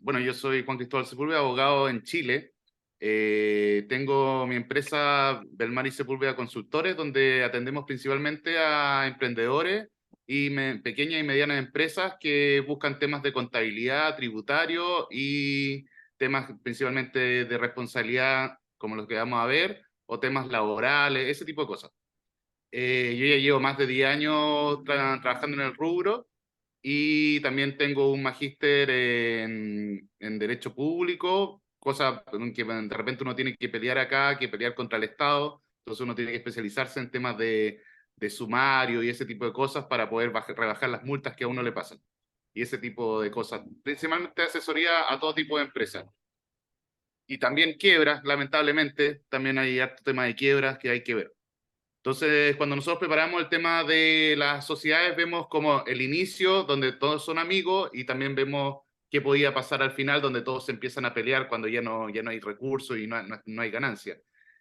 bueno, yo soy Juan Cristóbal Sepúlveda, abogado en Chile. Tengo mi empresa Belmar y Sepúlveda Consultores, donde atendemos principalmente a emprendedores y pequeñas y medianas empresas que buscan temas de contabilidad, tributario y temas principalmente de responsabilidad, como los que vamos a ver, o temas laborales, ese tipo de cosas. Yo ya llevo más de 10 años trabajando en el rubro y también tengo un magíster en Derecho Público, cosa que de repente uno tiene que pelear acá, que pelear contra el Estado, entonces uno tiene que especializarse en temas de sumario y ese tipo de cosas para poder rebajar las multas que a uno le pasan. Y ese tipo de cosas. Principalmente asesoría a todo tipo de empresas. Y también quiebras, lamentablemente, también hay harto tema de quiebras que hay que ver. Entonces, cuando nosotros preparamos el tema de las sociedades, vemos como el inicio, donde todos son amigos, y también vemos qué podía pasar al final, donde todos se empiezan a pelear cuando ya no hay recursos y no hay ganancia.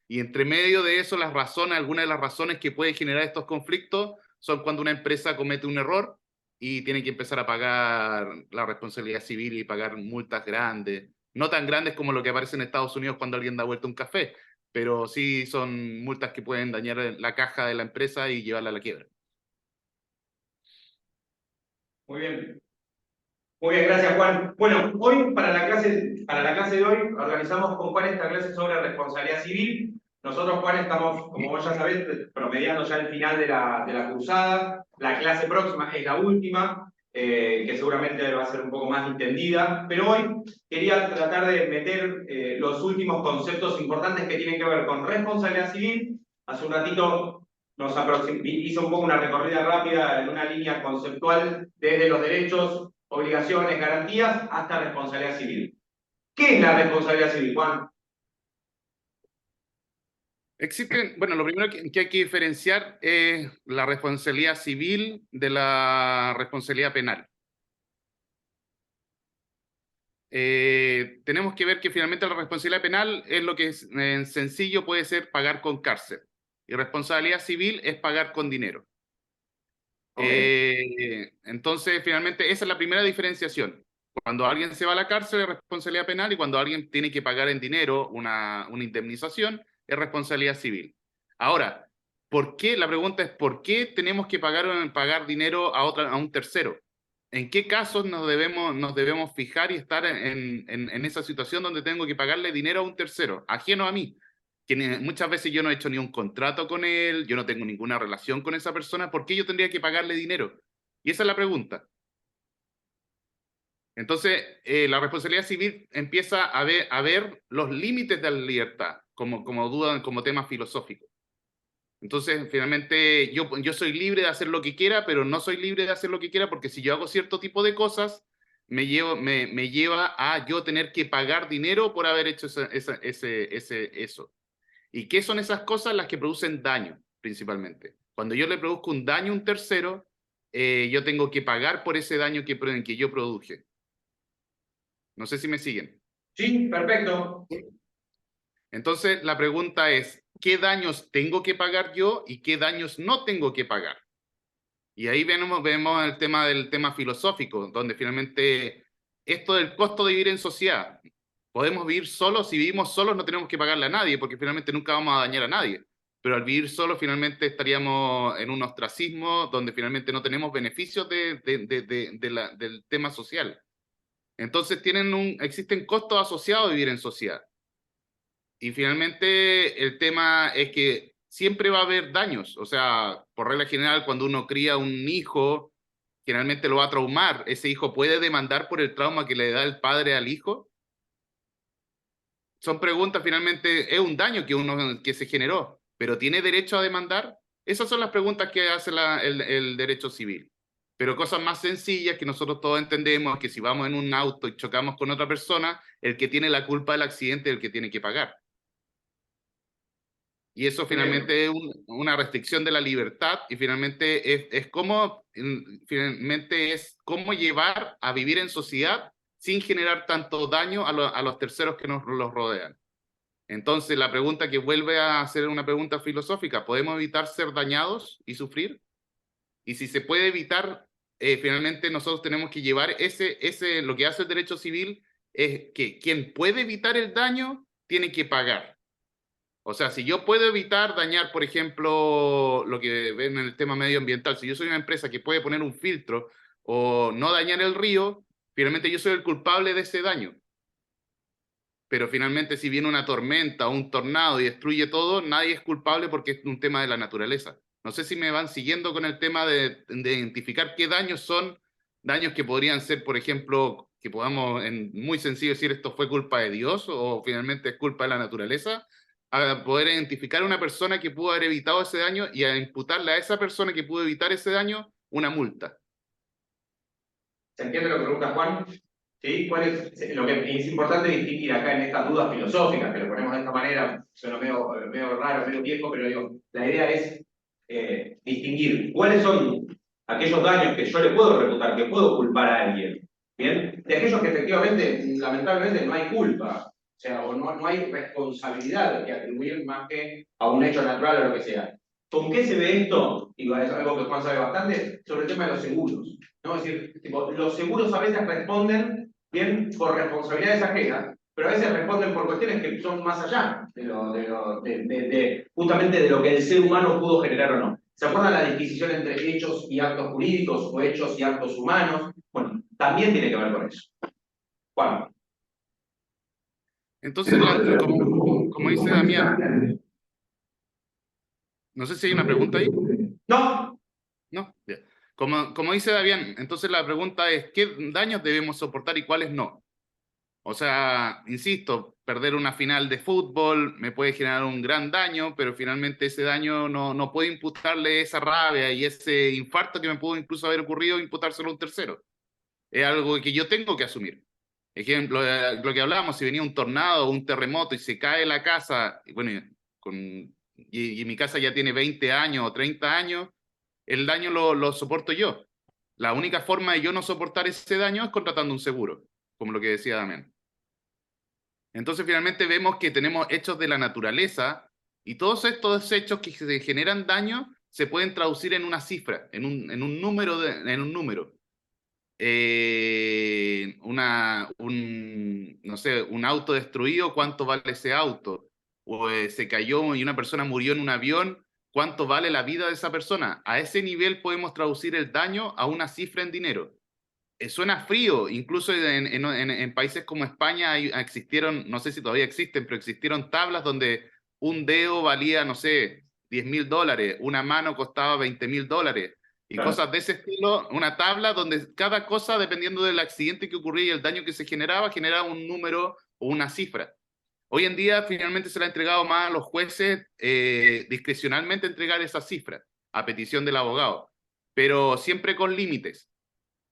Y entre medio de eso, las razones, algunas de las razones que pueden generar estos conflictos son cuando una empresa comete un error y tiene que empezar a pagar la responsabilidad civil y pagar multas grandes, no tan grandes como lo que aparece en Estados Unidos cuando alguien da vuelta un café, pero sí son multas que pueden dañar la caja de la empresa y llevarla a la quiebra. Muy bien. Muy bien, gracias Juan. Bueno, hoy para la clase de hoy organizamos con Juan esta clase sobre responsabilidad civil. Nosotros, Juan, estamos, como vos ya sabés, promediando ya el final de la cursada. La clase próxima es la última, que seguramente va a ser un poco más entendida. Pero hoy quería tratar de meter los últimos conceptos importantes que tienen que ver con responsabilidad civil. Hace un ratito hizo un poco una recorrida rápida en una línea conceptual desde los derechos, obligaciones, garantías, hasta responsabilidad civil. ¿Qué es la responsabilidad civil, Juan? Existen, bueno, lo primero que hay que diferenciar es la responsabilidad civil de la responsabilidad penal. Tenemos que ver que finalmente la responsabilidad penal es lo que en sencillo puede ser pagar con cárcel. Y responsabilidad civil es pagar con dinero. Okay. Entonces, finalmente, esa es la primera diferenciación. Cuando alguien se va a la cárcel es responsabilidad penal y cuando alguien tiene que pagar en dinero una indemnización es responsabilidad civil. Ahora, ¿por qué? La pregunta es, ¿por qué tenemos que pagar dinero a un tercero? ¿En qué casos nos debemos fijar y estar en esa situación donde tengo que pagarle dinero a un tercero, ajeno a mí? Que muchas veces yo no he hecho ni un contrato con él, yo no tengo ninguna relación con esa persona, ¿por qué yo tendría que pagarle dinero? Y esa es la pregunta. Entonces, la responsabilidad civil empieza a ver los límites de la libertad como duda, como tema filosófico. Entonces, finalmente, yo soy libre de hacer lo que quiera, pero no soy libre de hacer lo que quiera porque si yo hago cierto tipo de cosas, me lleva a yo tener que pagar dinero por haber hecho eso. ¿Y qué son esas cosas? Las que producen daño, principalmente. Cuando yo le produzco un daño a un tercero, yo tengo que pagar por ese daño que yo produje. No sé si me siguen. Sí, perfecto. Entonces, la pregunta es, ¿qué daños tengo que pagar yo y qué daños no tengo que pagar? Y ahí vemos el tema del tema filosófico, donde finalmente esto del costo de vivir en sociedad. Podemos vivir solos, si vivimos solos no tenemos que pagarle a nadie, porque finalmente nunca vamos a dañar a nadie. Pero al vivir solos finalmente estaríamos en un ostracismo donde finalmente no tenemos beneficios del tema social. Entonces existen costos asociados a vivir en sociedad. Y finalmente el tema es que siempre va a haber daños. O sea, por regla general, cuando uno cría un hijo, generalmente lo va a traumar. ¿Ese hijo puede demandar por el trauma que le da el padre al hijo? Son preguntas, finalmente, es un daño que se generó, pero ¿tiene derecho a demandar? Esas son las preguntas que hace el derecho civil. Pero cosas más sencillas que nosotros todos entendemos, que si vamos en un auto y chocamos con otra persona, el que tiene la culpa del accidente es el que tiene que pagar. Y eso Muy bien. finalmente es una restricción de la libertad y finalmente finalmente es cómo llevar a vivir en sociedad sin generar tanto daño a los terceros que nos los rodean. Entonces, la pregunta que vuelve a ser una pregunta filosófica, ¿podemos evitar ser dañados y sufrir? Y si se puede evitar, finalmente nosotros tenemos que llevar lo que hace el derecho civil es que quien puede evitar el daño tiene que pagar. O sea, si yo puedo evitar dañar, por ejemplo, lo que ven en el tema medioambiental, si yo soy una empresa que puede poner un filtro o no dañar el río, finalmente yo soy el culpable de ese daño. Pero finalmente si viene una tormenta o un tornado y destruye todo, nadie es culpable porque es un tema de la naturaleza. No sé si me van siguiendo con el tema de identificar qué daños son daños que podrían ser, por ejemplo, que podamos en muy sencillo decir esto fue culpa de Dios o finalmente es culpa de la naturaleza, a poder identificar a una persona que pudo haber evitado ese daño y a imputarle a esa persona que pudo evitar ese daño una multa. ¿Se entiende lo que pregunta Juan? ¿Sí? ¿Cuál es lo que es importante distinguir acá en estas dudas filosóficas, que lo ponemos de esta manera, suena medio raro, medio viejo, pero digo, la idea es distinguir cuáles son aquellos daños que yo le puedo reputar, que puedo culpar a alguien, ¿bien? De aquellos que efectivamente, lamentablemente, no hay culpa, o sea, o no hay responsabilidad que atribuir más que a un hecho natural o lo que sea. ¿Con qué se ve esto? Y es algo que Juan sabe bastante, sobre el tema de los seguros. ¿No? Es decir, tipo, los seguros a veces responden bien por responsabilidades ajenas, pero a veces responden por cuestiones que son más allá justamente de lo que el ser humano pudo generar o no. ¿Se acuerdan la disquisición entre hechos y actos jurídicos o hechos y actos humanos? Bueno, también tiene que ver con eso. Juan. Entonces, como dice Damián, no sé si hay una pregunta ahí. No, ¿No? Ya. Como dice Davián, entonces la pregunta es, ¿qué daños debemos soportar y cuáles no? O sea, insisto, perder una final de fútbol me puede generar un gran daño, pero finalmente ese daño no puede imputarle esa rabia y ese infarto que me pudo incluso haber ocurrido, imputárselo a un tercero. Es algo que yo tengo que asumir. Ejemplo, lo que hablábamos, si venía un tornado o un terremoto y se cae la casa, y bueno, y mi casa ya tiene 20 años o 30 años, el daño lo soporto yo. La única forma de yo no soportar ese daño es contratando un seguro, como lo que decía Damián. Entonces finalmente vemos que tenemos hechos de la naturaleza y todos estos hechos que se generan daño se pueden traducir en una cifra, en un número. En un número. No sé, un auto destruido, ¿cuánto vale ese auto? O se cayó y una persona murió en un avión, ¿cuánto vale la vida de esa persona? A ese nivel podemos traducir el daño a una cifra en dinero. Suena frío, incluso en países como España existieron, no sé si todavía existen, pero existieron tablas donde un dedo valía, no sé, $10.000, una mano costaba $20.000 y claro. cosas de ese estilo, una tabla donde cada cosa, dependiendo del accidente que ocurría y el daño que se generaba un número o una cifra. Hoy en día finalmente se le ha entregado más a los jueces discrecionalmente entregar esa cifra a petición del abogado, pero siempre con límites.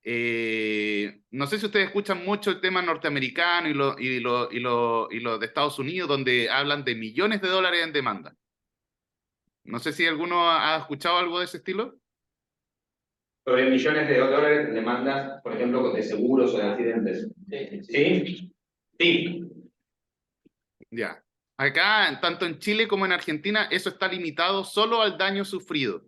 No sé si ustedes escuchan mucho el tema norteamericano y lo de Estados Unidos, donde hablan de millones de dólares en demanda. No sé si alguno ha escuchado algo de ese estilo. Sobre millones de dólares en demandas, por ejemplo, de seguros o de accidentes. ¿Sí? Sí. Ya. Acá, tanto en Chile como en Argentina, eso está limitado solo al daño sufrido.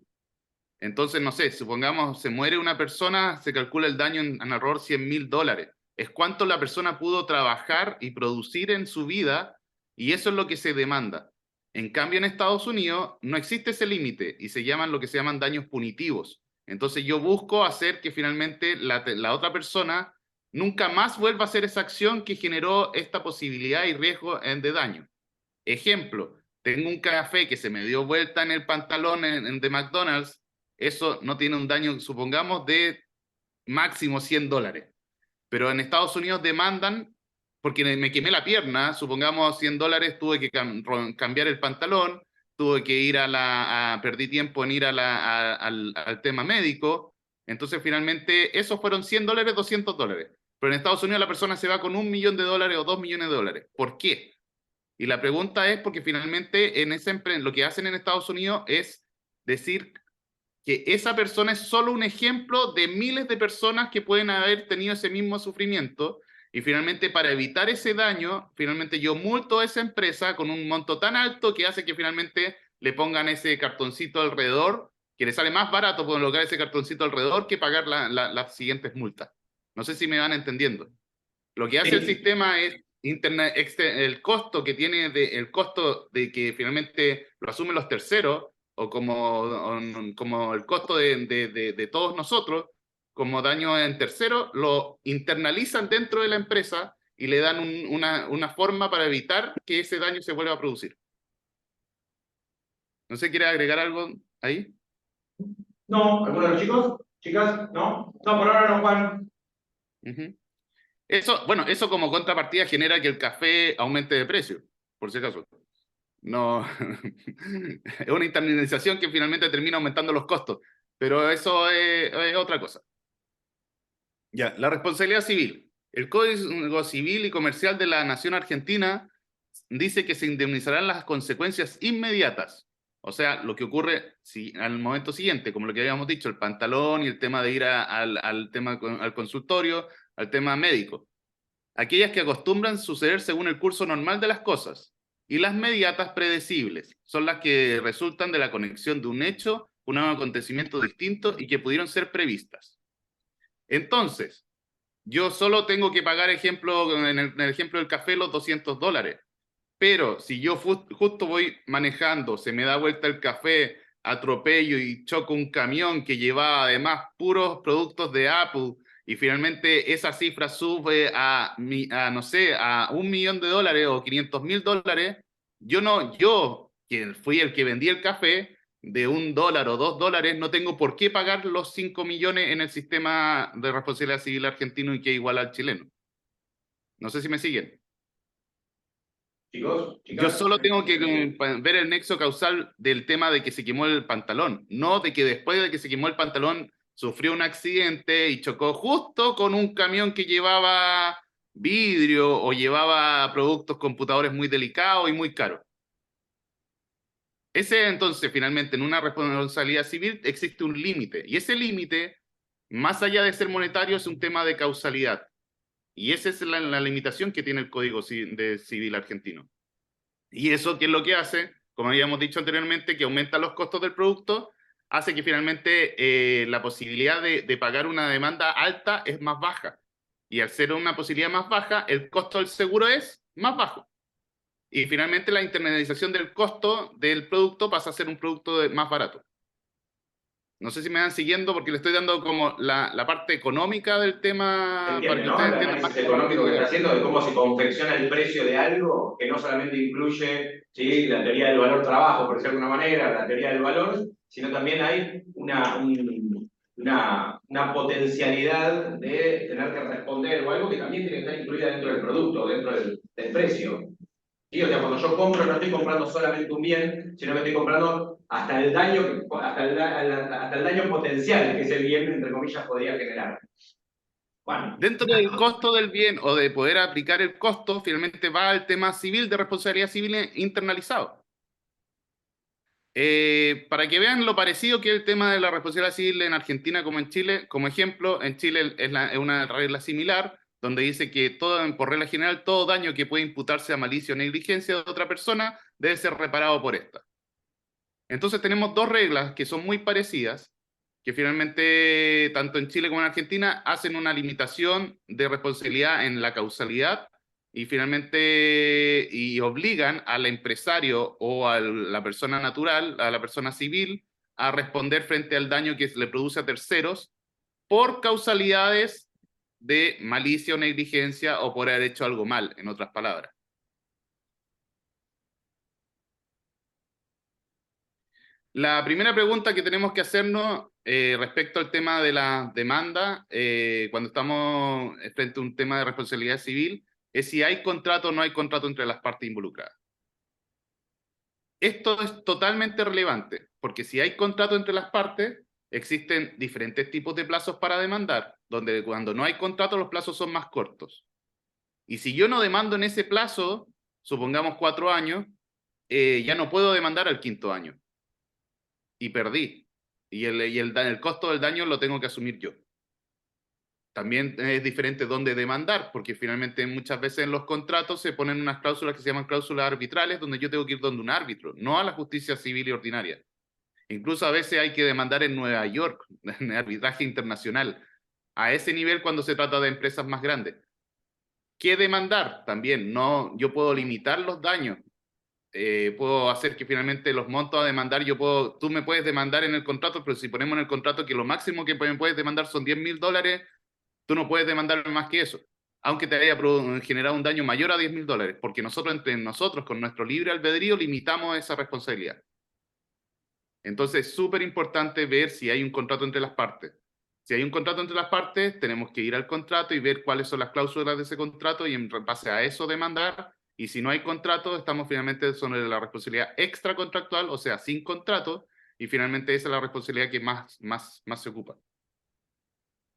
Entonces, no sé, supongamos se muere una persona, se calcula el daño en error $100.000. Es cuánto la persona pudo trabajar y producir en su vida y eso es lo que se demanda. En cambio, en Estados Unidos no existe ese límite y se llaman lo que se llaman daños punitivos. Entonces yo busco hacer que finalmente la otra persona nunca más vuelva a hacer esa acción que generó esta posibilidad y riesgo de daño. Ejemplo, tengo un café que se me dio vuelta en el pantalón de McDonald's, eso no tiene un daño, supongamos, de máximo $100. Pero en Estados Unidos demandan, porque me quemé la pierna, supongamos $100, tuve que cambiar el pantalón, tuve que ir perdí tiempo en ir al tema médico, entonces finalmente esos fueron $100, $200. Pero en Estados Unidos la persona se va con $1.000.000 o $2.000.000. ¿Por qué? Y la pregunta es porque finalmente lo que hacen en Estados Unidos es decir que esa persona es solo un ejemplo de miles de personas que pueden haber tenido ese mismo sufrimiento y finalmente para evitar ese daño, finalmente yo multo a esa empresa con un monto tan alto que hace que finalmente le pongan ese cartoncito alrededor, que le sale más barato colocar ese cartoncito alrededor que pagar las siguientes multas. No sé si me van entendiendo. Lo que hace el sistema es el costo que tiene el costo de que finalmente lo asumen los terceros, o como el costo de todos nosotros, como daño en terceros, lo internalizan dentro de la empresa y le dan una forma para evitar que ese daño se vuelva a producir. ¿No se quiere agregar algo ahí? No, ¿alguno de los chicos? ¿Chicas? ¿No? No, por ahora no, Juan. Eso, bueno, eso como contrapartida genera que el café aumente de precio, por si acaso. No, es una internalización que finalmente termina aumentando los costos, pero eso es otra cosa. Ya, la responsabilidad civil. El Código Civil y Comercial de la Nación Argentina dice que se indemnizarán las consecuencias inmediatas. O sea, lo que ocurre si, al momento siguiente, como lo que habíamos dicho, el pantalón y el tema de ir al consultorio, al tema médico. Aquellas que acostumbran suceder según el curso normal de las cosas. Y las mediatas predecibles son las que resultan de la conexión de un hecho con un acontecimiento distinto y que pudieron ser previstas. Entonces, yo solo tengo que pagar, en el ejemplo del café, los $200. Pero si yo justo voy manejando, se me da vuelta el café, atropello y choco un camión que llevaba además puros productos de Apple y finalmente esa cifra sube no sé, a $1.000.000 o $500.000, yo, que fui el que vendí el café, de $1 o $2, no tengo por qué pagar los 5 millones en el sistema de responsabilidad civil argentino y que es igual al chileno. No sé si me siguen. Chicos, Yo chicas. solo tengo que ver el nexo causal del tema de que se quemó el pantalón, no de que después de que se quemó el pantalón sufrió un accidente y chocó justo con un camión que llevaba vidrio o llevaba productos computadores muy delicados y muy caros. Ese entonces, finalmente, en una responsabilidad civil existe un límite, y ese límite, más allá de ser monetario, es un tema de causalidad. Y esa es la limitación que tiene el Código Civil argentino. Y eso, ¿qué es lo que hace? Como habíamos dicho anteriormente, que aumenta los costos del producto, hace que finalmente la posibilidad de pagar una demanda alta es más baja. Y al ser una posibilidad más baja, el costo del seguro es más bajo. Y finalmente la internalización del costo del producto pasa a ser un producto más barato. No sé si me van siguiendo porque le estoy dando como la parte económica del Se tema para entiende, que ¿no? ustedes El entiendan más análisis cómo lo económico tengo que que está ver. haciendo de cómo se confecciona el precio de algo que no solamente incluye, ¿sí?, la teoría del valor trabajo, por decirlo de alguna manera, la teoría del valor, sino también hay una potencialidad de tener que responder o algo que también tiene que estar incluida dentro del producto, dentro del precio. ¿Sí? O sea, cuando yo compro, no estoy comprando solamente un bien, sino que estoy comprando hasta el daño, hasta el daño potencial que ese bien, entre comillas, podría generar. Bueno. Dentro del costo del bien o de poder aplicar el costo, finalmente va al tema civil de responsabilidad civil internalizado. Para que vean lo parecido que es el tema de la responsabilidad civil en Argentina como en Chile, como ejemplo, en Chile es una regla similar, donde dice que por regla general todo daño que puede imputarse a malicia o negligencia de otra persona debe ser reparado por esta. Entonces tenemos dos reglas que son muy parecidas, que finalmente tanto en Chile como en Argentina hacen una limitación de responsabilidad en la causalidad y finalmente obligan al empresario o a la persona natural, a la persona civil, a responder frente al daño que le produce a terceros por causalidades de malicia o negligencia o por haber hecho algo mal, en otras palabras. La primera pregunta que tenemos que hacernos respecto al tema de la demanda, cuando estamos frente a un tema de responsabilidad civil, es si hay contrato o no hay contrato entre las partes involucradas. Esto es totalmente relevante, porque si hay contrato entre las partes, existen diferentes tipos de plazos para demandar, donde cuando no hay contrato los plazos son más cortos. Y si yo no demando en ese plazo, supongamos 4 años, ya no puedo demandar al 5.º año. Y perdí. Y el costo del daño lo tengo que asumir yo. También es diferente dónde demandar, porque finalmente muchas veces en los contratos se ponen unas cláusulas que se llaman cláusulas arbitrales, donde yo tengo que ir donde un árbitro, no a la justicia civil y ordinaria. Incluso a veces hay que demandar en Nueva York, en arbitraje internacional, a ese nivel cuando se trata de empresas más grandes. ¿Qué demandar? También, no, yo puedo limitar los daños. Puedo hacer que finalmente los montos a demandar, tú me puedes demandar en el contrato, pero si ponemos en el contrato que lo máximo que me puedes demandar son $10.000, tú no puedes demandar más que eso, aunque te haya generado un daño mayor a $10.000, porque nosotros, entre nosotros, con nuestro libre albedrío, limitamos esa responsabilidad. Entonces es súper importante ver si hay un contrato entre las partes. Si hay un contrato entre las partes, tenemos que ir al contrato y ver cuáles son las cláusulas de ese contrato y en base a eso demandar. Y si no hay contrato, estamos finalmente sobre la responsabilidad extracontractual, o sea, sin contrato, y finalmente esa es la responsabilidad que más se ocupa.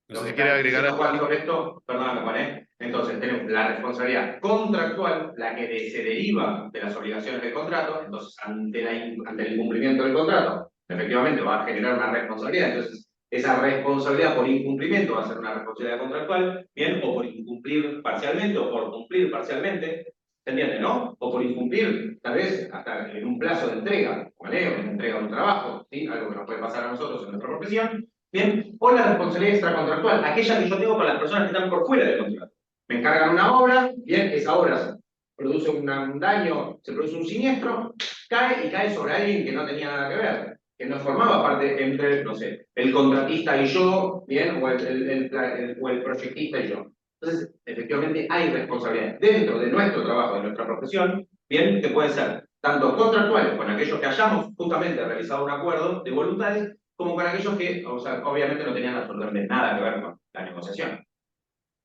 No Lo sé que si quiere está agregar diciendo algo. Juan sobre esto, perdón, Juan, ¿eh? Entonces tenemos la responsabilidad contractual, la que se deriva de las obligaciones del contrato, entonces ante el incumplimiento del contrato, efectivamente va a generar una responsabilidad, entonces esa responsabilidad por incumplimiento va a ser una responsabilidad contractual, bien, o por incumplir parcialmente, o por cumplir parcialmente, ¿se entiende, no? O por incumplir, tal vez, hasta en un plazo de entrega, ¿vale? O en entrega de un trabajo, ¿sí? Algo que nos puede pasar a nosotros en nuestra profesión, bien, o la responsabilidad extracontractual, aquella que yo tengo con las personas que están por fuera del contrato. Me encargan una obra, bien, esa obra se produce un daño, se produce un siniestro, cae y cae sobre alguien que no tenía nada que ver, que no formaba parte entre, no sé, el contratista y yo, bien, o el proyectista y yo. Entonces, efectivamente hay responsabilidades dentro de nuestro trabajo, de nuestra profesión, bien, que pueden ser tanto contractuales con aquellos que hayamos justamente realizado un acuerdo de voluntades, como con aquellos que, o sea, obviamente no tenían absolutamente nada que ver con la negociación.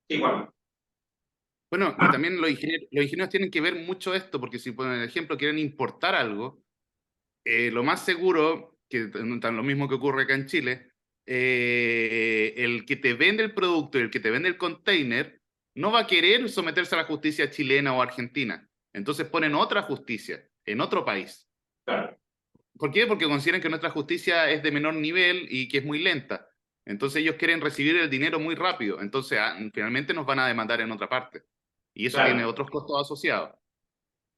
Sí, Juan. Bueno, y también los ingenieros tienen que ver mucho esto, porque si, por ejemplo, quieren importar algo, lo más seguro, que tan lo mismo que ocurre acá en Chile, el que te vende el producto y el que te vende el container no va a querer someterse a la justicia chilena o argentina. Entonces ponen otra justicia en otro país. Claro. ¿Por qué? Porque consideran que nuestra justicia es de menor nivel y que es muy lenta. Entonces ellos quieren recibir el dinero muy rápido. Entonces finalmente nos van a demandar en otra parte. Y eso tiene Claro. otros costos asociados.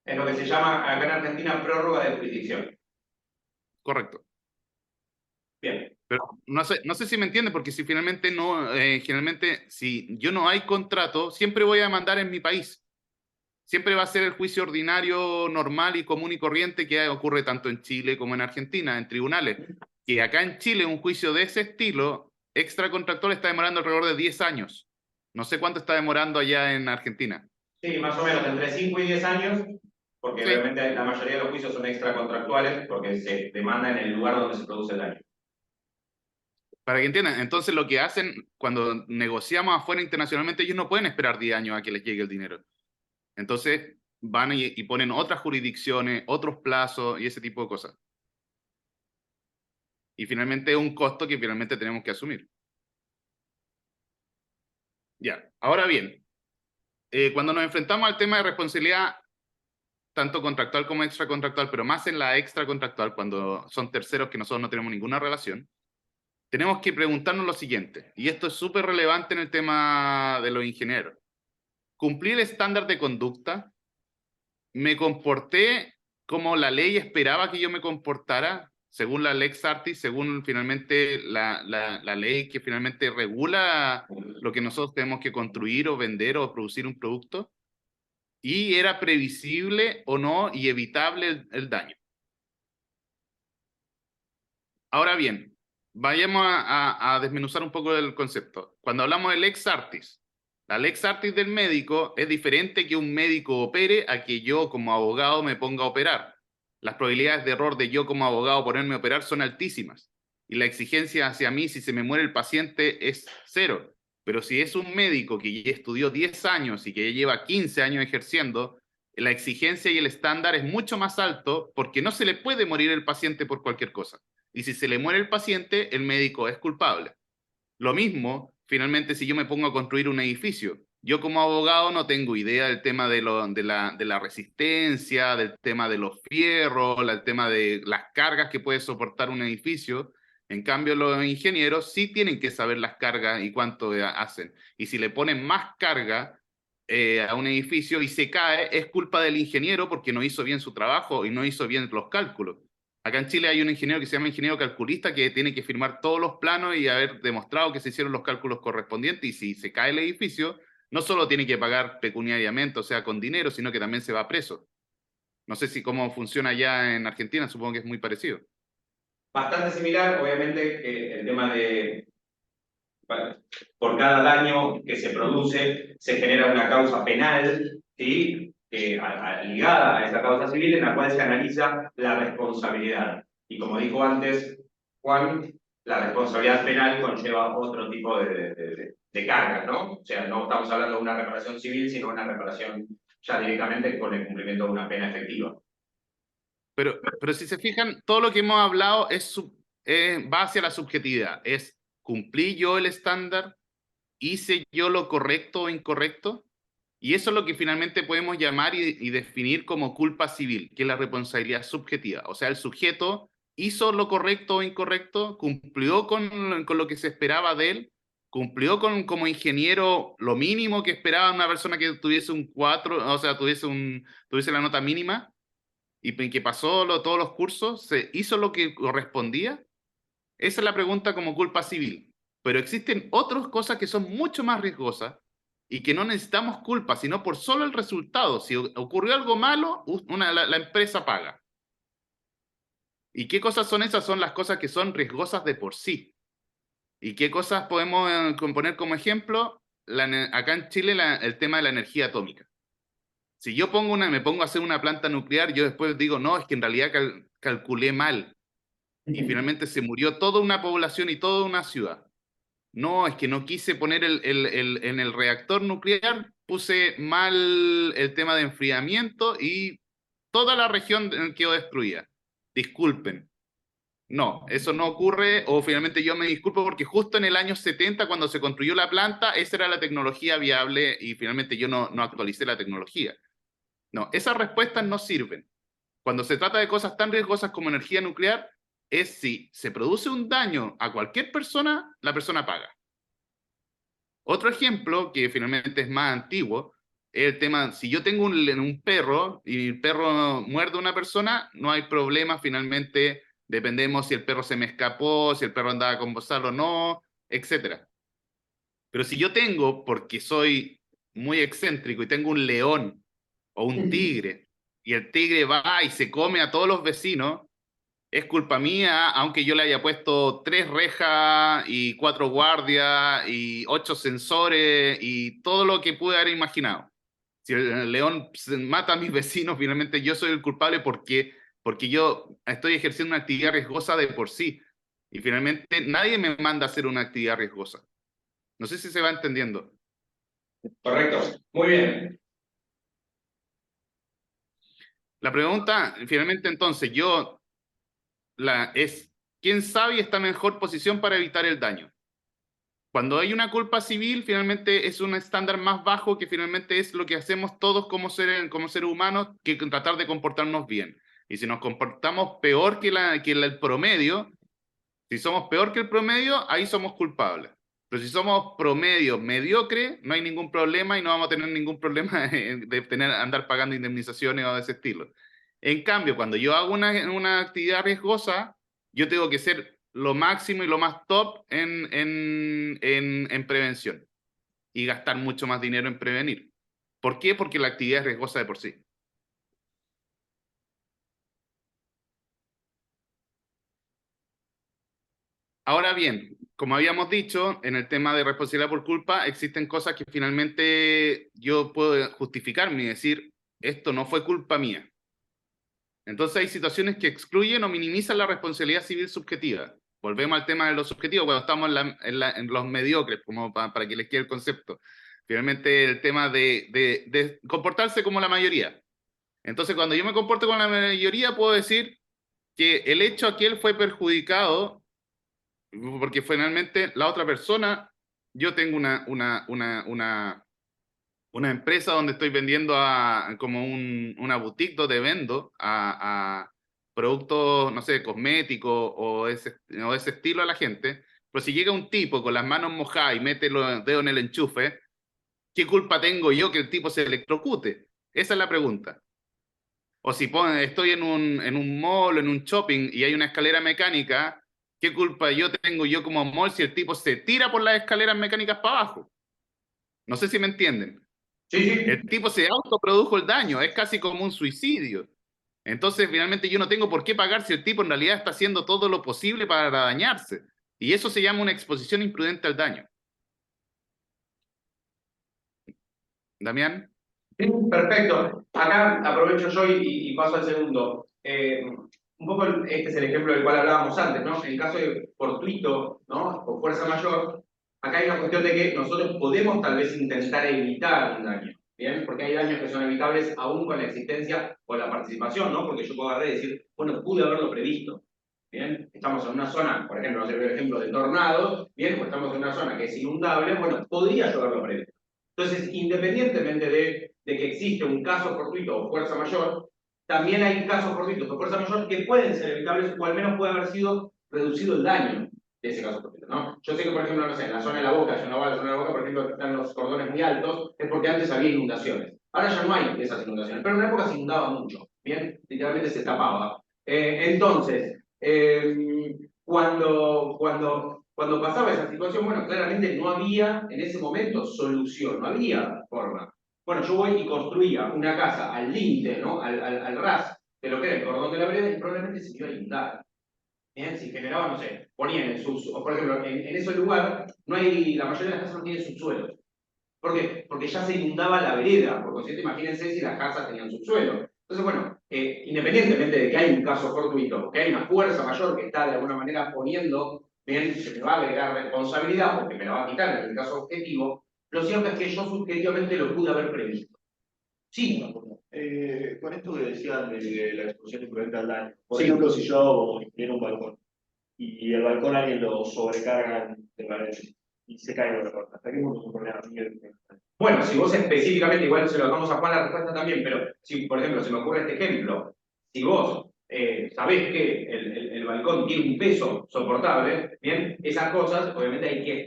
Es lo que se llama acá en Argentina prórroga de jurisdicción. Correcto. Bien. Pero no sé si me entiende, porque si finalmente no, generalmente, si yo no hay contrato, siempre voy a demandar en mi país. Siempre va a ser el juicio ordinario, normal y común y corriente que ocurre tanto en Chile como en Argentina, en tribunales. Que acá en Chile un juicio de ese estilo, extracontractual, está demorando alrededor de 10 años. No sé cuánto está demorando allá en Argentina. Sí, más o menos entre 5 y 10 años, porque Sí, obviamente la mayoría de los juicios son extracontractuales, porque se demanda en el lugar donde se produce el daño. para que entiendan. Entonces lo que hacen cuando negociamos afuera internacionalmente, ellos no pueden esperar 10 años a que les llegue el dinero. Entonces van y ponen otras jurisdicciones, otros plazos y ese tipo de cosas. Y finalmente es un costo que finalmente tenemos que asumir. Ya, ahora bien, cuando nos enfrentamos al tema de responsabilidad, tanto contractual como extracontractual, pero más en la extracontractual, cuando son terceros que nosotros no tenemos ninguna relación, tenemos que preguntarnos lo siguiente, y esto es súper relevante en el tema de los ingenieros. ¿Cumplí el estándar de conducta? ¿Me comporté como la ley esperaba que yo me comportara, según la Lex Artis, según finalmente la ley que finalmente regula lo que nosotros tenemos que construir o vender o producir un producto? ¿Y era previsible o no y evitable el daño? Ahora bien, vayamos a desmenuzar un poco el concepto. Cuando hablamos de Lex Artis, la Lex Artis del médico es diferente que un médico opere a que yo como abogado me ponga a operar. Las probabilidades de error de yo como abogado ponerme a operar son altísimas. Y la exigencia hacia mí, si se me muere el paciente, es cero. Pero si es un médico que ya estudió 10 años y que ya lleva 15 años ejerciendo, la exigencia y el estándar es mucho más alto porque no se le puede morir el paciente por cualquier cosa. Y si se le muere el paciente, el médico es culpable. Lo mismo, finalmente, si yo me pongo a construir un edificio. Yo como abogado no tengo idea del tema de la resistencia, del tema de los fierros, del tema de las cargas que puede soportar un edificio. En cambio, los ingenieros sí tienen que saber las cargas y cuánto hacen. Y si le ponen más carga a un edificio y se cae, es culpa del ingeniero porque no hizo bien su trabajo y no hizo bien los cálculos. Acá en Chile hay un ingeniero que se llama ingeniero calculista que tiene que firmar todos los planos y haber demostrado que se hicieron los cálculos correspondientes y si se cae el edificio, no solo tiene que pagar pecuniariamente, o sea, con dinero, sino que también se va preso. No sé si cómo funciona allá en Argentina, supongo que es muy parecido. Bastante similar, obviamente, el tema de, bueno, por cada daño que se produce, se genera una causa penal, ¿sí? Ligada a esa causa civil, en la cual se analiza la responsabilidad. Y como dijo antes Juan, la responsabilidad penal conlleva otro tipo de cargas, ¿no? O sea, no estamos hablando de una reparación civil, sino una reparación ya directamente con el cumplimiento de una pena efectiva. Pero si se fijan, todo lo que hemos hablado va hacia la subjetividad. Es, ¿cumplí yo el estándar? ¿Hice yo lo correcto o incorrecto? Y eso es lo que finalmente podemos llamar y definir como culpa civil, que es la responsabilidad subjetiva. O sea, el sujeto hizo lo correcto o incorrecto, cumplió con lo que se esperaba de él, cumplió como ingeniero lo mínimo que esperaba una persona que tuviese un 4, o sea, tuviese la nota mínima, y que pasó todos los cursos, se hizo lo que correspondía. Esa es la pregunta como culpa civil. Pero existen otras cosas que son mucho más riesgosas y que no necesitamos culpa, sino por solo el resultado. Si ocurrió algo malo, la empresa paga. ¿Y qué cosas son esas? Son las cosas que son riesgosas de por sí. ¿Y qué cosas podemos poner como ejemplo? Acá en Chile el tema de la energía atómica. Si yo me pongo a hacer una planta nuclear, yo después digo, no, es que en realidad calculé mal y finalmente se murió toda una población y toda una ciudad. No, es que no quise poner en el reactor nuclear, puse mal el tema de enfriamiento y toda la región quedó destruida. Disculpen. No, eso no ocurre, o finalmente yo me disculpo porque justo en el año 70, cuando se construyó la planta, esa era la tecnología viable y finalmente yo no actualicé la tecnología. No, esas respuestas no sirven. Cuando se trata de cosas tan riesgosas como energía nuclear, es si se produce un daño a cualquier persona, la persona paga. Otro ejemplo, que finalmente es más antiguo, es el tema, si yo tengo un perro y el perro muerde a una persona, no hay problema, finalmente dependemos si el perro se me escapó, si el perro andaba con bozal o no, etc. Pero si yo tengo, porque soy muy excéntrico y tengo un león o un tigre, y el tigre va y se come a todos los vecinos, es culpa mía, aunque yo le haya puesto 3 rejas y 4 guardias y 8 sensores y todo lo que pude haber imaginado. Si el león mata a mis vecinos, finalmente yo soy el culpable porque yo estoy ejerciendo una actividad riesgosa de por sí. Y finalmente nadie me manda a hacer una actividad riesgosa. No sé si se va entendiendo. Correcto, muy bien. La pregunta, finalmente entonces, es, ¿quién sabe y está en mejor posición para evitar el daño? Cuando hay una culpa civil, finalmente es un estándar más bajo que finalmente es lo que hacemos todos como seres humanos, que tratar de comportarnos bien. Y si nos comportamos peor que el promedio, si somos peor que el promedio, ahí somos culpables. Pero si somos promedio mediocre, no hay ningún problema y no vamos a tener ningún problema de andar pagando indemnizaciones o de ese estilo. En cambio, cuando yo hago una actividad riesgosa, yo tengo que ser lo máximo y lo más top en prevención y gastar mucho más dinero en prevenir. ¿Por qué? Porque la actividad es riesgosa de por sí. Ahora bien, como habíamos dicho, en el tema de responsabilidad por culpa, existen cosas que finalmente yo puedo justificarme y decir, esto no fue culpa mía. Entonces hay situaciones que excluyen o minimizan la responsabilidad civil subjetiva. Volvemos al tema de los subjetivos, cuando estamos en los mediocres, como para que les quede el concepto. Finalmente el tema de comportarse como la mayoría. Entonces cuando yo me comporto con la mayoría, puedo decir que el hecho aquel fue perjudicado porque finalmente la otra persona, yo tengo una empresa donde estoy vendiendo como una boutique donde vendo a productos, no sé, cosméticos o ese estilo a la gente. Pero si llega un tipo con las manos mojadas y mete los dedos en el enchufe, ¿qué culpa tengo yo que el tipo se electrocute? Esa es la pregunta. O si estoy en un mall, en un shopping y hay una escalera mecánica, ¿qué culpa yo tengo yo como mall si el tipo se tira por las escaleras mecánicas para abajo? No sé si me entienden. Sí, sí. El tipo se autoprodujo el daño, es casi como un suicidio. Entonces, finalmente yo no tengo por qué pagar si el tipo en realidad está haciendo todo lo posible para dañarse. Y eso se llama una exposición imprudente al daño. Damián, Sí, perfecto. Acá aprovecho yo y paso al segundo. Un poco este es el ejemplo del cual hablábamos antes, ¿no? En el caso de fortuito, ¿no? O fuerza mayor, acá hay una cuestión de que nosotros podemos tal vez intentar evitar un daño, ¿bien? Porque hay daños que son evitables aún con la existencia o la participación, ¿no? Porque yo puedo agarrar y decir, bueno, pude haberlo previsto, ¿bien? Estamos en una zona, por ejemplo, no sé, el ejemplo de tornados, ¿bien? O estamos en una zona que es inundable, bueno, podría yo haberlo previsto. Entonces, independientemente de que existe un caso fortuito o fuerza mayor, también hay casos fortuitos o fuerza mayor que pueden ser evitables o al menos puede haber sido reducido el daño de ese caso fortuito, ¿no? Yo sé que, por ejemplo, no sé, en la zona de la Boca, si uno va a la zona de la Boca, por ejemplo, están los cordones muy altos, es porque antes había inundaciones. Ahora ya no hay esas inundaciones, pero en una época se inundaba mucho, ¿bien? Literalmente se tapaba. Entonces, cuando pasaba esa situación, bueno, claramente no había en ese momento solución, no había forma. Bueno, yo voy y construía una casa al límite, ¿no? Al ras de lo que era el cordón de la vereda y probablemente se iba a inundar. ¿Bien? Si generaba, no sé, ponían en o por ejemplo, en ese lugar, no hay, la mayoría de las casas no tienen subsuelo. ¿Por qué? Porque ya se inundaba la vereda. Por consiguiente, imagínense si las casas tenían subsuelo. Entonces, bueno, independientemente de que hay un caso fortuito, que hay una fuerza mayor que está de alguna manera poniendo, bien, que me va a agregar responsabilidad porque me la va a quitar en el caso objetivo, lo cierto es que yo subjetivamente lo pude haber previsto. Sí. Con esto que decían de la exposición imprudente al daño, por Sí. ejemplo, si yo tengo un balcón y el balcón alguien lo sobrecargan de paredes y se cae el balcón, ¿hasta qué punto es un problema mío? Bueno, si vos específicamente, igual se lo damos a Juan la respuesta también, pero si, por ejemplo, se me ocurre este ejemplo, si vos sabés que el balcón tiene un peso soportable, bien, esas cosas obviamente hay que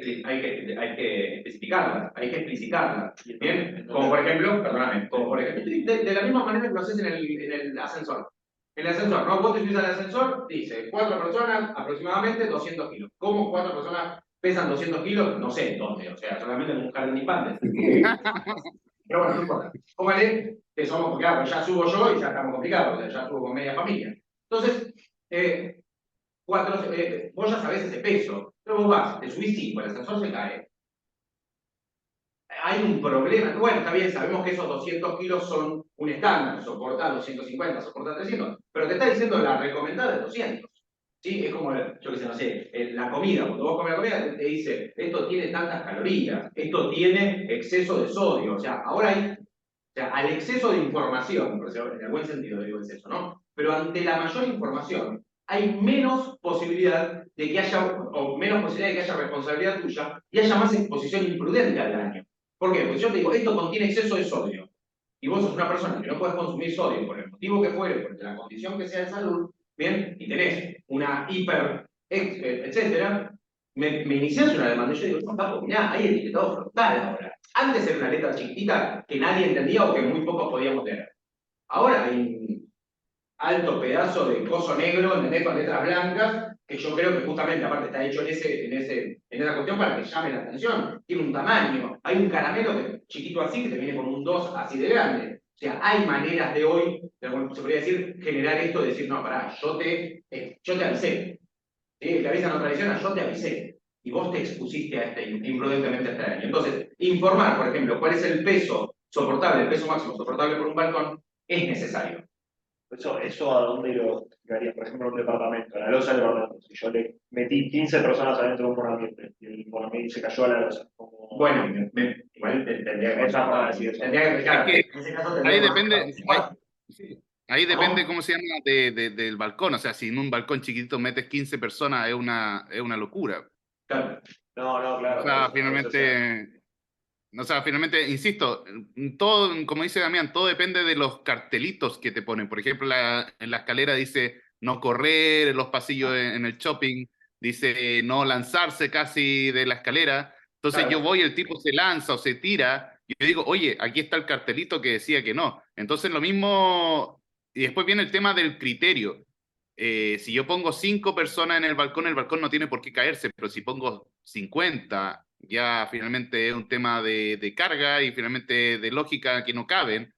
especificarlas, hay que explicitarlas, bien, como por ejemplo, perdóname, como por ejemplo, de la misma manera que lo haces en el ascensor. En el ascensor, ¿no? Vos te subís al ascensor, dice, 4 personas, aproximadamente 200 kilos. ¿Cómo 4 personas pesan 200 kilos? No sé dónde, o sea, solamente en un jardín de infantes. Pero bueno, no importa. Póngale que somos, porque claro, ya subo yo y ya estamos complicados, o sea, ya subo con media familia. Entonces, vos ya sabés ese peso, pero vos vas, te subís 5, el ascensor se cae. Hay un problema. Bueno, está bien, sabemos que esos 200 kilos son un estándar, soporta 250, soporta 300, pero te está diciendo la recomendada de 200. ¿Sí? Es como, yo qué sé, no sé, la comida. Cuando vos comes la comida, te dice, esto tiene tantas calorías, esto tiene exceso de sodio. O sea, ahora hay, o sea, al exceso de información, por decirlo en el buen sentido digo exceso, ¿no? Pero ante la mayor información, hay menos posibilidad de que haya, o menos posibilidad de que haya responsabilidad tuya y haya más exposición imprudente al daño. ¿Por qué? Porque yo te digo, esto contiene exceso de sodio. Y vos sos una persona que no puedes consumir sodio por el motivo que fuere, por la condición que sea de salud, ¿bien? Y tenés una hiper, etcétera, me iniciás una demanda. Y yo digo, no, papo, mirá, hay etiquetado frontal ahora. Antes era una letra chiquitita que nadie entendía o que muy pocos podíamos leer. Ahora hay un alto pedazo de coso negro, ¿entendés? Con letras blancas, que yo creo que justamente, aparte, está hecho en esa cuestión para que llame la atención. Tiene un tamaño. Hay un caramelo que, chiquito así, que te viene con un 2 así de grande. O sea, hay maneras de hoy, se podría decir, generar esto de decir, no, pará, yo te avisé. ¿Sí? El que avisa no traiciona, yo te avisé. Y vos te expusiste a imprudentemente a este daño. Entonces, informar, por ejemplo, cuál es el peso soportable, el peso máximo soportable por un balcón, es necesario. Eso a dónde lo llevaría, por ejemplo, un departamento, la losa del departamento. Si yo le metí 15 personas adentro de un monoambiente y el monoambiente se cayó a la losa. Bueno, igual tendría que Esa forma de decir eso. tendría que, es claro, que en ese caso tendría ahí que depende, participar, sí, ahí depende, ¿no? ¿cómo se llama? Del balcón. O sea, si en un balcón chiquitito metes 15 personas, es una locura. Claro. No, O claro, por sea, eso, por eso, o sea, finalmente, insisto, todo, como dice Damián, todo depende de los cartelitos que te ponen. Por ejemplo, en la escalera dice no correr, en los pasillos en el shopping dice no lanzarse casi de la escalera. Entonces yo Claro. voy, el tipo se lanza o se tira, y yo digo, oye, aquí está el cartelito que decía que no. Entonces lo mismo, y después viene el tema del criterio. Si yo pongo 5 personas en el balcón no tiene por qué caerse, pero si pongo 50 Ya finalmente es un tema de carga y finalmente de lógica que no caben.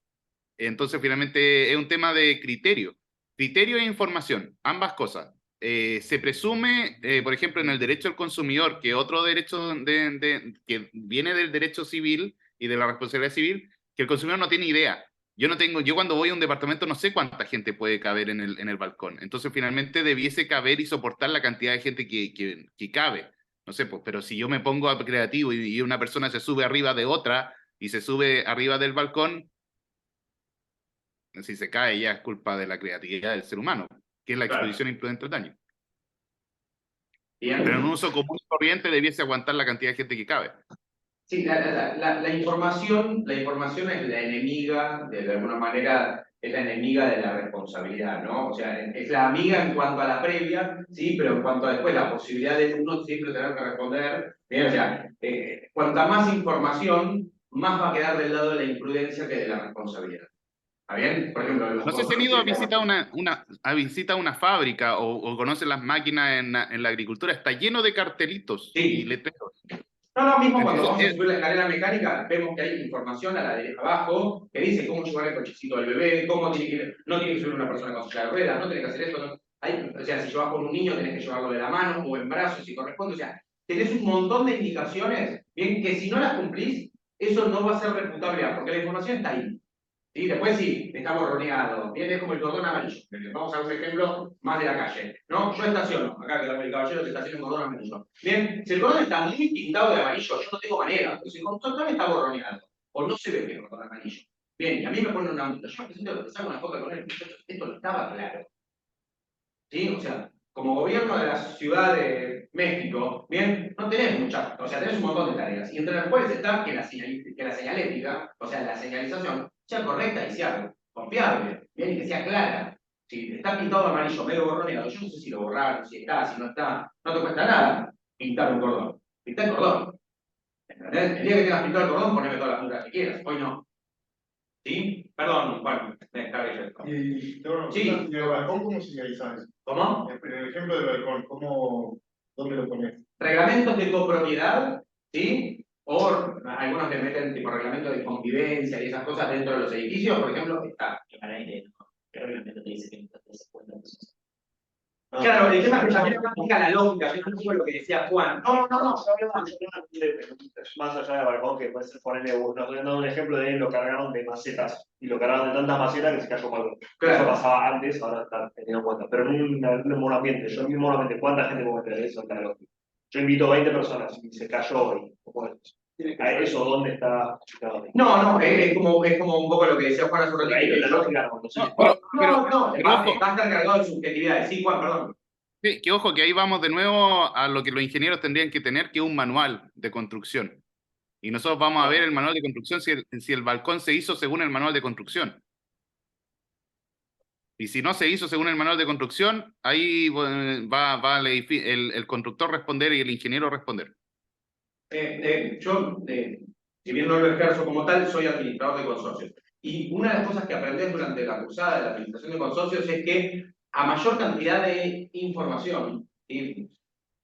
Entonces finalmente es un tema de criterio. Criterio e información, ambas cosas. Se presume, por ejemplo, en el derecho al consumidor, que otro derecho que viene del derecho civil y de la responsabilidad civil, que el consumidor no tiene idea. Yo cuando voy a un departamento no sé cuánta gente puede caber en el balcón. Entonces finalmente debiese caber y soportar la cantidad de gente que cabe. No sé, pues, pero si yo me pongo a creativo y una persona se sube arriba de otra y se sube arriba del balcón, si se cae ya es culpa de la creatividad del ser humano, que es la Claro. exposición imprudente al daño. Bien. Pero en un uso común y corriente debiese aguantar la cantidad de gente que cabe. Sí, la información es la enemiga, de alguna manera, es la enemiga de la responsabilidad, ¿no? O sea, es la amiga en cuanto a la previa, sí, pero en cuanto a después la posibilidad de uno siempre tener que responder, bien, o sea, cuanta más información, más va a quedar del lado de la imprudencia que de la responsabilidad. ¿Está bien? Por ejemplo, los No sé si han ido a consorcios. visitar una fábrica o conocen las máquinas en la agricultura. Está lleno de cartelitos y Sí, letreros. no, no, mismo cuando Entonces, vamos a subir la escalera mecánica, vemos que hay información a la derecha abajo que dice cómo llevar el cochecito al bebé, cómo tiene que ir, no tiene que subir una persona con silla de ruedas, no tiene que hacer esto. No. O sea, si llevas con un niño, tenés que llevarlo de la mano o en brazos si corresponde. O sea, tenés un montón de indicaciones, bien, que si no las cumplís, eso no va a ser reputable, porque la información está ahí. ¿Sí? Después sí, está borroneado, viene como el cordón amarillo. Vamos a ver un ejemplo más de la calle. ¿No? Yo estaciono, acá que el caballero se estaciona en cordón amarillo. Bien, si el cordón está muy pintado de amarillo, yo no tengo manera, porque si el cordón está borroneado, o no se ve que es cordón amarillo. Bien, y a mí me ponen una multa, yo me presento que saco una foto con él, muchachos, esto no estaba claro. ¿Sí? O sea, como gobierno de la Ciudad de México, bien, no tenés muchas, o sea, tenés un montón de tareas, y entre las cuales está que la señalética, o sea, la señalización, sea correcta y sea confiable, bien, y que sea clara. Si está pintado de amarillo, medio borroneado, yo no sé si lo borraron, si está, si no está, no te cuesta nada pintar un cordón. Pintar el cordón. ¿Entendés? El día que tengas pintado el cordón, poneme todas las multas que quieras, hoy no. ¿Sí? Perdón, bueno, me descargué yo esto. Y bueno, Sí. ¿y el balcón cómo señalizas eso? ¿Cómo? El ejemplo del balcón, ¿dónde lo pones? Reglamentos de copropiedad, ¿sí? O algunos que meten tipo reglamento de convivencia y esas cosas dentro de los edificios, por ejemplo, está. ¿Qué reglamento te dice que no te das cuenta de eso? Claro, el tema es que también aplica la lógica, es un poco lo que decía Juan. No, no, no, Más allá del balcón, que puede ser ponerle, nos dando un ejemplo de lo cargaron de macetas y lo cargaron de tantas macetas que se cayó mal. Claro. Eso pasaba antes, ahora está teniendo en cuenta. Pero en un monoambiente, yo en mi monoambiente, ¿cuánta gente puede meter eso? Claro. Yo invito 20 personas y se cayó hoy. ¿Eso dónde está? No, no, es como un poco lo que decía Juan hace un ratito. Ahí la lógica no, entonces, No, va a ojo, estar cargado de subjetividades. Sí, Juan, perdón. sí, que ojo, que ahí vamos de nuevo a lo que los ingenieros tendrían que tener, que es un manual de construcción. Y nosotros vamos a ver el manual de construcción si el balcón se hizo según el manual de construcción. Y si no se hizo según el manual de construcción, ahí va el constructor responder y el ingeniero responder. Yo, si bien no lo ejerzo como tal, soy administrador de consorcios. Y una de las cosas que aprendés durante la cursada de la administración de consorcios es que a mayor cantidad de información, y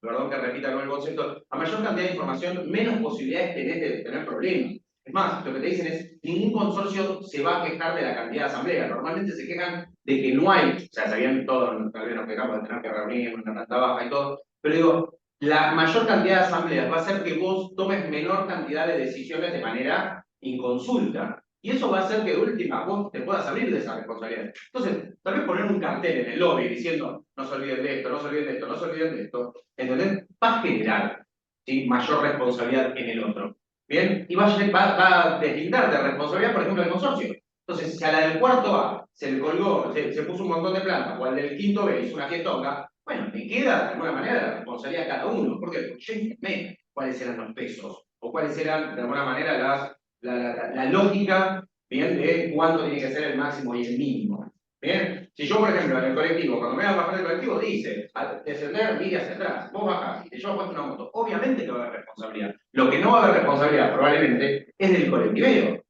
perdón que repita con el concepto, a mayor cantidad de información, menos posibilidades tenés de tener problemas. Es más, lo que te dicen es, ningún consorcio se va a quejar de la cantidad de asamblea. Normalmente se quejan de que no hay, o sea, sabían todo, tal vez nos quejamos de tener que reunir una planta baja y todo, pero digo, la mayor cantidad de asambleas va a hacer que vos tomes menor cantidad de decisiones de manera inconsulta. Y eso va a hacer que de última vos te puedas abrir de esa responsabilidad. Entonces, tal vez poner un cartel en el lobby diciendo no se olviden de esto, no se olviden de esto, no se olviden de esto, ¿entendés? Va a generar, ¿sí?, mayor responsabilidad en el otro. ¿Bien? Y va a deslindar de responsabilidad, por ejemplo, del consorcio. Entonces, si a la del cuarto A se le colgó, se puso un montón de plantas, o al del quinto B hizo una fiestonga, bueno, me queda de alguna manera la responsabilidad de cada uno. ¿Por qué? Porque yo informé cuáles eran los pesos, o cuáles eran de alguna manera la lógica, ¿bien?, de cuánto tiene que ser el máximo y el mínimo. ¿Bien? Si yo, por ejemplo, en el colectivo, cuando me voy a bajar del colectivo, dice, al descender, mire hacia atrás, vos bajás y te llevas puesto una moto, obviamente que va a haber responsabilidad. Lo que no va a haber responsabilidad, probablemente, es del colectivero.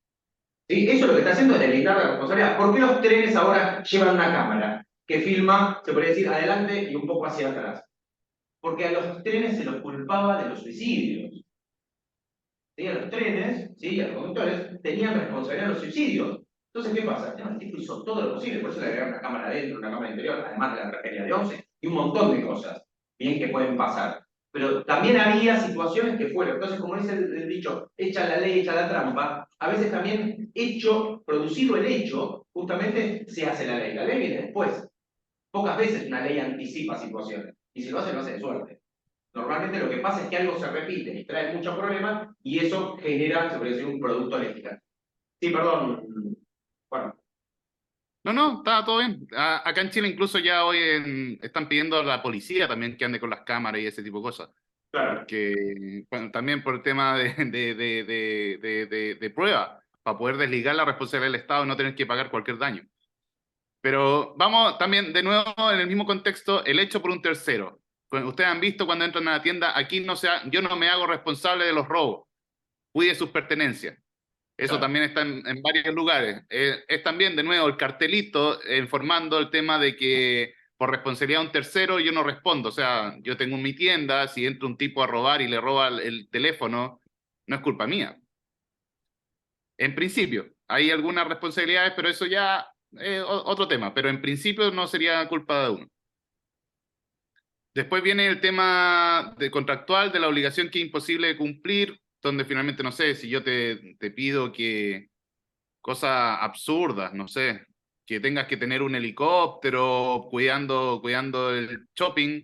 ¿Sí? Eso lo que está haciendo es delimitar la responsabilidad. ¿Por qué los trenes ahora llevan una cámara que filma, se podría decir, adelante y un poco hacia atrás? Porque a los trenes se los culpaba de los suicidios. ¿sí? A los trenes, ¿sí? A los conductores, tenían responsabilidad en los suicidios. Entonces, ¿qué pasa? El tipo hizo todo lo posible, por eso le agregaron una cámara adentro, una cámara interior, además de la tragedia de 11, y un montón de cosas, bien, que pueden pasar. Pero también había situaciones que fueron, entonces, como dice el dicho, echa la ley, echa la trampa, a veces también producido el hecho, justamente se hace la ley. La ley viene después. Pocas veces una ley anticipa situaciones, y si lo hace, lo hace de suerte. Normalmente lo que pasa es que algo se repite y trae muchos problemas, y eso genera, se puede decir, un producto léxico. Sí, perdón, bueno. No, no, está todo bien. Acá en Chile incluso ya hoy están pidiendo a la policía también que ande con las cámaras y ese tipo de cosas. Claro. Porque, bueno, también por el tema de prueba, para poder desligar la responsabilidad del Estado y no tener que pagar cualquier daño. Pero vamos también, de nuevo, en el mismo contexto, el hecho por un tercero. Pues, ustedes han visto cuando entran a la tienda, aquí yo no me hago responsable de los robos, cuide sus pertenencias. Eso Claro. también está en varios lugares. Es también, de nuevo, el cartelito informando el tema de que por responsabilidad de un tercero yo no respondo. O sea, yo tengo mi tienda, si entra un tipo a robar y le roba el teléfono, no es culpa mía. En principio, hay algunas responsabilidades, pero eso ya es otro tema. Pero en principio no sería culpa de uno. Después viene el tema de contractual, de la obligación que es imposible de cumplir, donde finalmente, no sé, si yo te pido que cosas absurdas, no sé, que tengas que tener un helicóptero cuidando el shopping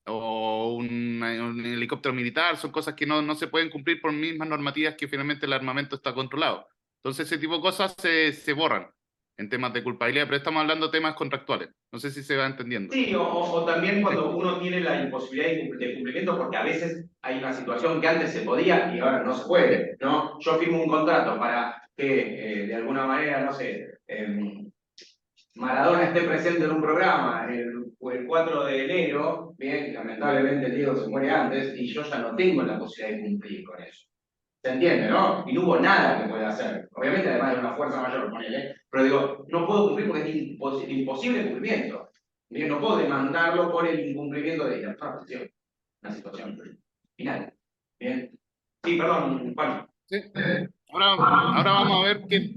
o un helicóptero militar, son cosas que no se pueden cumplir por mismas normativas que finalmente el armamento está controlado. Entonces ese tipo de cosas se borran en temas de culpabilidad, pero estamos hablando de temas contractuales. No sé si se va entendiendo. Sí, o también cuando uno tiene la imposibilidad de cumplimiento, porque a veces hay una situación que antes se podía y ahora no se puede, ¿no? Yo firmo un contrato para que, de alguna manera, no sé, Maradona esté presente en un programa el 4 de enero, bien, lamentablemente el Diego se muere antes, y yo ya no tengo la posibilidad de cumplir con eso. ¿Se entiende, no? Y no hubo nada que pueda hacer. Obviamente, además de una fuerza mayor, ponele, pero digo, no puedo cumplir porque es imposible cumplimiento. Bien, no puedo demandarlo por el incumplimiento de ella. Una situación final. Bien. Sí, perdón, Juan. Sí. Ahora vamos a ver que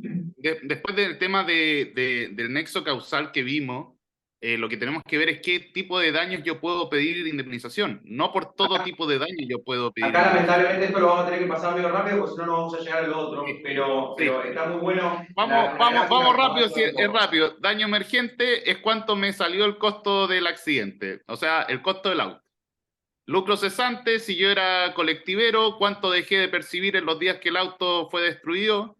después del tema del nexo causal que vimos, lo que tenemos que ver es qué tipo de daños yo puedo pedir indemnización. No por todo tipo de daño yo puedo pedir Acá indemnización. lamentablemente esto lo vamos a tener que pasar medio rápido porque si no, no vamos a llegar al otro, Sí, sí. pero está muy bueno la gráfica Vamos que nos rápido, ayuda si un es poco. rápido. Daño emergente es cuánto me salió el costo del accidente, o sea, el costo del auto. Lucro cesante, si yo era colectivero, cuánto dejé de percibir en los días que el auto fue destruido.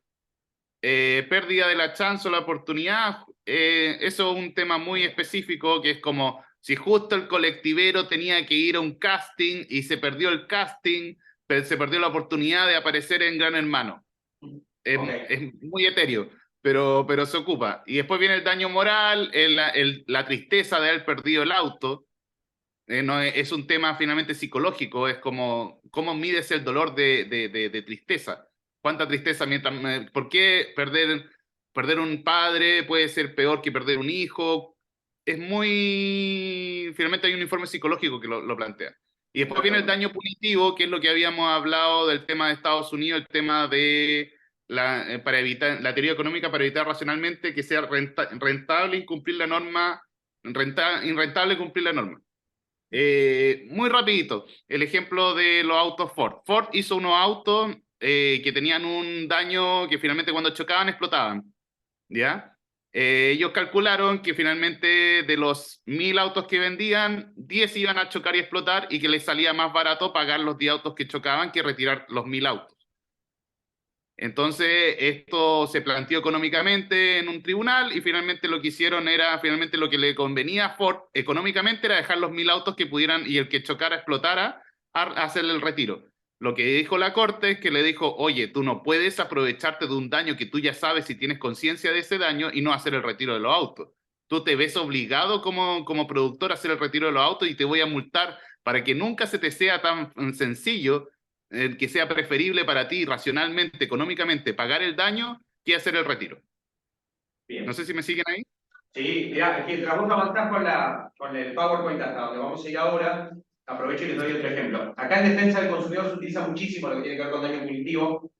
Pérdida de la chance o la oportunidad, eso es un tema muy específico que es como si justo el colectivero tenía que ir a un casting y se perdió el casting, se perdió la oportunidad de aparecer en Gran Hermano. Ok. Es muy etéreo, pero se ocupa. Y después viene el daño moral, la tristeza de haber perdido el auto. No, es un tema finalmente psicológico, es como cómo mides el dolor de tristeza. ¿Cuánta tristeza? ¿Por qué perder un padre puede ser peor que perder un hijo? Es muy... Finalmente hay un informe psicológico que lo plantea. Y después viene el Exactamente. daño punitivo, que es lo que habíamos hablado del tema de Estados Unidos, el tema de para evitar la teoría económica para evitar racionalmente que sea rentable incumplir la norma, irrentable cumplir la norma. Muy rapidito, el ejemplo de los autos Ford. Ford hizo unos autos que tenían un daño que finalmente cuando chocaban explotaban, ¿ya? Ellos calcularon que finalmente de los 1000 autos que vendían, 10 iban a chocar y explotar y que les salía más barato pagar los 10 autos que chocaban que retirar los 1000 autos. Entonces, esto se planteó económicamente en un tribunal y finalmente lo que hicieron era, finalmente lo que le convenía a Ford económicamente era dejar los 1000 autos que pudieran y el que chocara, explotara, a hacerle el retiro. Lo que dijo la corte es que le dijo, oye, tú no puedes aprovecharte de un daño que tú ya sabes si tienes conciencia de ese daño y no hacer el retiro de los autos. Tú te ves obligado como productor a hacer el retiro de los autos y te voy a multar para que nunca se te sea tan sencillo que sea preferible para ti racionalmente, económicamente, pagar el daño que hacer el retiro. Bien. No sé si me siguen ahí. Sí, mirá, mientras vos avanzás con el PowerPoint hasta donde vamos a ir ahora, aprovecho y les doy otro ejemplo. Acá en defensa del consumidor se utiliza muchísimo lo que tiene que ver con daño punitivo.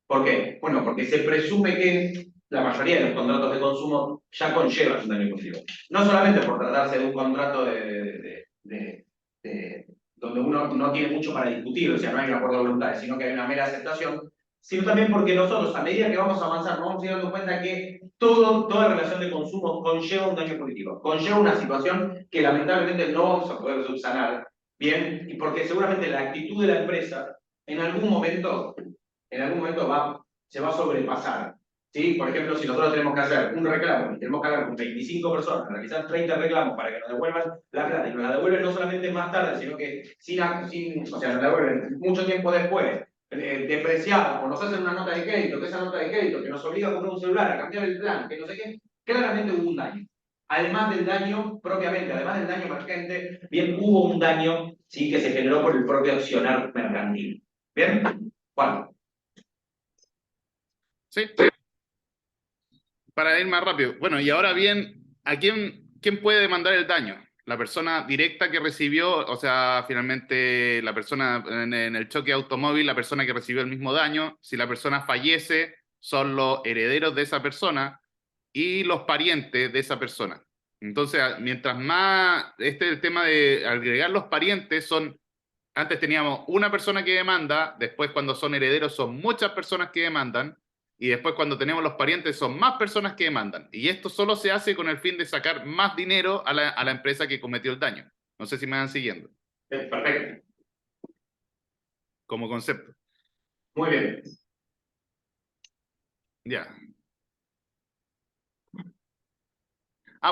¿Por qué? Bueno, porque se presume que la mayoría de los contratos de consumo ya conllevan un daño punitivo. No solamente por tratarse de un contrato donde uno no tiene mucho para discutir, o sea, no hay un acuerdo de voluntades, sino que hay una mera aceptación, sino también porque nosotros, a medida que vamos a avanzar, nos vamos a ir dando cuenta que toda relación de consumo conlleva un daño punitivo, conlleva una situación que lamentablemente no vamos a poder subsanar, ¿bien? Y porque seguramente la actitud de la empresa en algún momento se va a sobrepasar. ¿Sí? Por ejemplo, si nosotros tenemos que hacer un reclamo y tenemos que hablar con 25 personas, realizar 30 reclamos para que nos devuelvan la plata, y nos la devuelven no solamente más tarde, sino que o sea, nos la devuelven mucho tiempo después, depreciada, o nos hacen una nota de crédito, que esa nota de crédito que nos obliga a comprar un celular, a cambiar el plan, que no sé qué, claramente hubo un daño. Además del daño, propiamente, además del daño emergente, bien, hubo un daño, ¿sí?, que se generó por el propio accionar mercantil. ¿Bien? Juan. Sí. Para ir más rápido. Bueno, y ahora bien, ¿a quién puede demandar el daño? La persona directa que recibió, o sea, finalmente la persona en el choque automóvil, la persona que recibió el mismo daño. Si la persona fallece, son los herederos de esa persona y los parientes de esa persona. Entonces, mientras más, el tema de agregar los parientes antes teníamos una persona que demanda, después cuando son herederos son muchas personas que demandan, y después cuando tenemos los parientes son más personas que demandan. Y esto solo se hace con el fin de sacar más dinero a la empresa que cometió el daño. No sé si me van siguiendo. Perfecto. Como concepto. Muy bien. Ya.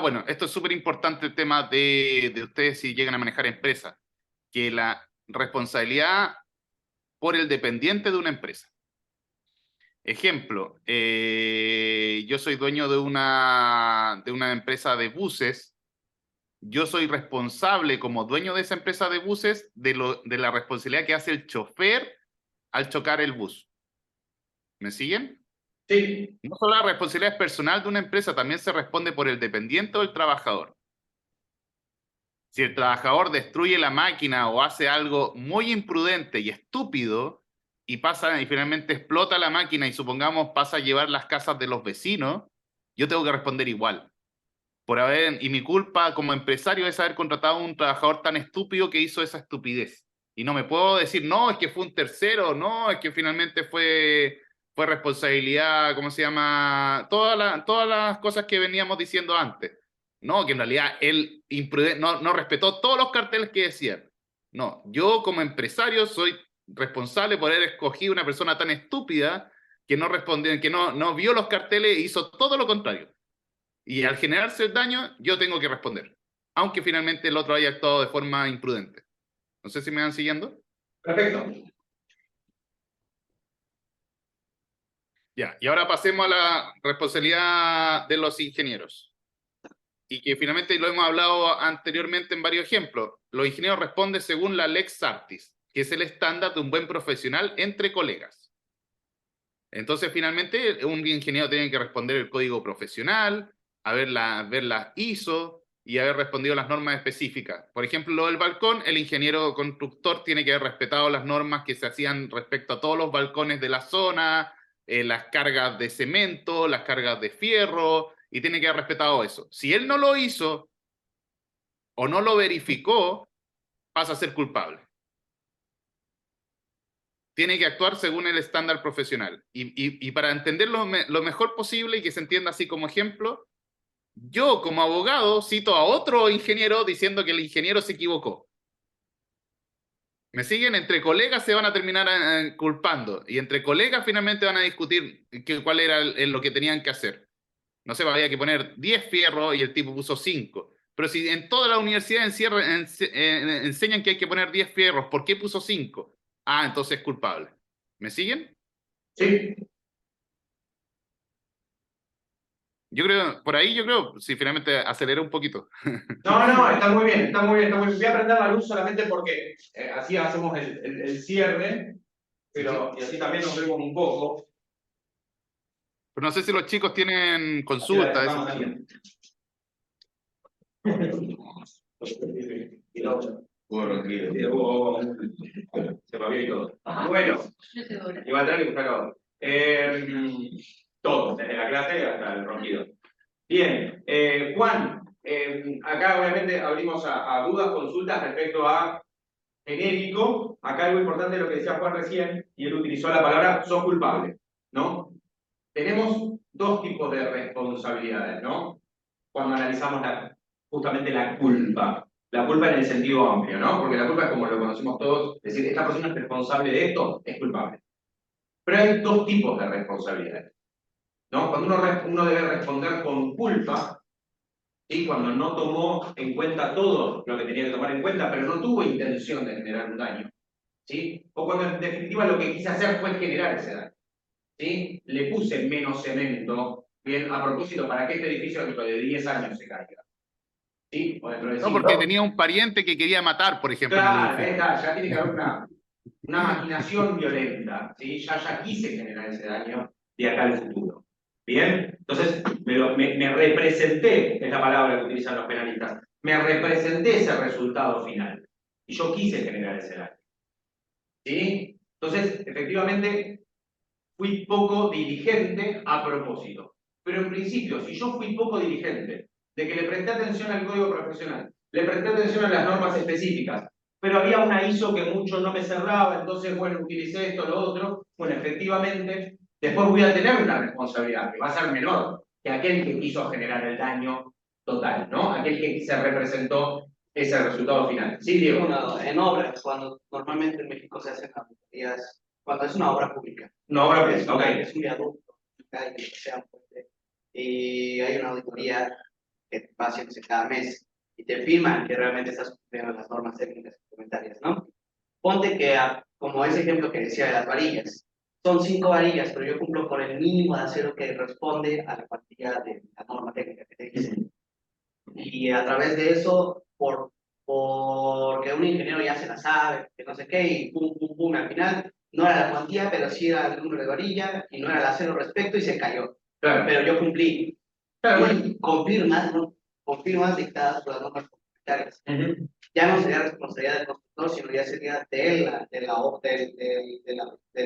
Bueno, esto es súper importante el tema de ustedes si llegan a manejar empresas, que la responsabilidad por el dependiente de una empresa. Ejemplo, yo soy dueño de una empresa de buses. Yo soy responsable como dueño de esa empresa de buses de la responsabilidad que hace el chofer al chocar el bus. ¿Me siguen? Sí. No solo la responsabilidad es personal de una empresa, también se responde por el dependiente o el trabajador. Si el trabajador destruye la máquina o hace algo muy imprudente y estúpido y finalmente explota la máquina y supongamos pasa a llevar las casas de los vecinos, yo tengo que responder igual. Y mi culpa como empresario es haber contratado a un trabajador tan estúpido que hizo esa estupidez. Y no me puedo decir, no, es que fue un tercero, no, es que finalmente fue responsabilidad, ¿cómo se llama? Todas las cosas que veníamos diciendo antes. No, que en realidad él no respetó todos los carteles que decían. No, yo como empresario soy responsable por haber escogido una persona tan estúpida que no respondió, que no vio los carteles e hizo todo lo contrario. Y al generarse el daño, yo tengo que responder, aunque finalmente el otro haya actuado de forma imprudente. No sé si me van siguiendo. Perfecto. Ya, y ahora pasemos a la responsabilidad de los ingenieros. Y que finalmente lo hemos hablado anteriormente en varios ejemplos. Los ingenieros responden según la Lex Artis, que es el estándar de un buen profesional entre colegas. Entonces, finalmente, un ingeniero tiene que responder el código profesional, ver las ISO y haber respondido las normas específicas. Por ejemplo, lo del balcón, el ingeniero constructor tiene que haber respetado las normas que se hacían respecto a todos los balcones de la zona, las cargas de cemento, las cargas de fierro, y tiene que haber respetado eso. Si él no lo hizo o no lo verificó, pasa a ser culpable. Tiene que actuar según el estándar profesional. Y para entenderlo lo mejor posible y que se entienda así como ejemplo, yo como abogado cito a otro ingeniero diciendo que el ingeniero se equivocó. ¿Me siguen? Entre colegas se van a terminar culpando y entre colegas finalmente van a discutir cuál era lo que tenían que hacer. No sé, había que poner 10 fierros y el tipo puso 5. Pero si en toda la universidad enseñan que hay que poner 10 fierros, ¿por qué puso 5? Entonces es culpable. ¿Me siguen? Sí. Por ahí yo creo, si finalmente aceleré un poquito. No, está muy bien, está muy bien, está muy bien. Voy a prender la luz solamente porque así hacemos el cierre, pero y así también nos vemos un poco. Pero no sé si los chicos tienen Así la consultas. destapamos también. Y la otra. Hubo ronquido, sí, hubo se movió y todo. Bueno, iba a tener que buscar ahora. Todo, desde la clase hasta el ronquido. Bien, Juan, acá obviamente abrimos a dudas, consultas respecto a genérico. Acá algo importante de lo que decía Juan recién, y él utilizó la palabra sos culpable, ¿no? Tenemos dos tipos de responsabilidades, ¿no? Cuando analizamos justamente la culpa. La culpa en el sentido amplio, ¿no? Porque la culpa es como lo conocemos todos, es decir, esta persona es responsable de esto, es culpable. Pero hay dos tipos de responsabilidades, ¿no? Cuando uno debe responder con culpa, ¿sí? Cuando no tomó en cuenta todo lo que tenía que tomar en cuenta, pero no tuvo intención de generar un daño, ¿sí? O cuando en definitiva lo que quise hacer fue generar ese daño, ¿sí? Le puse menos cemento, bien, a propósito, para que este edificio dentro de 10 años se caiga, ¿sí? O dentro de No, 5. porque tenía un pariente que quería matar, por ejemplo, en el Claro, ahí edificio. está, ya tiene que haber una maquinación violenta, ¿sí? Ya quise generar ese daño de acá al futuro. ¿Bien? Entonces, me representé, es la palabra que utilizan los penalistas, me representé ese resultado final. Y yo quise generar ese daño. ¿Sí? Entonces, efectivamente, fui poco diligente a propósito. Pero en principio, si yo fui poco diligente, de que le presté atención al código profesional, le presté atención a las normas específicas, pero había una ISO que mucho no me cerraba, entonces, bueno, utilicé esto, lo otro, bueno, efectivamente, después voy a tener una responsabilidad que va a ser menor que aquel que quiso generar el daño total, ¿no? Aquel que se representó ese resultado final. Sí, Diego. Bueno, en obras, cuando normalmente en México se hacen auditorías, cuando es una obra pública. No, ahora Es, ok. es un viaducto, una calle, que sea un puente, y hay una auditoría que va haciéndose cada mes y te firman que realmente estás cumpliendo las normas técnicas complementarias, ¿no? Ponte que, como ese ejemplo que decía de las varillas, son 5 varillas, pero yo cumplo con el mínimo de acero que responde a la cuantía de la norma técnica que te dice. Y a través de eso, porque un ingeniero ya se la sabe, que no sé qué, y pum, pum, pum, al final no era la cuantía, pero sí era el número de varilla, y no era el acero respecto, y se cayó. Claro. Pero yo cumplí. Claro, Y confirmas, ¿no? Confirmas dictadas por las normas comunitarias. Ya no sería responsabilidad del constructor, sino ya sería del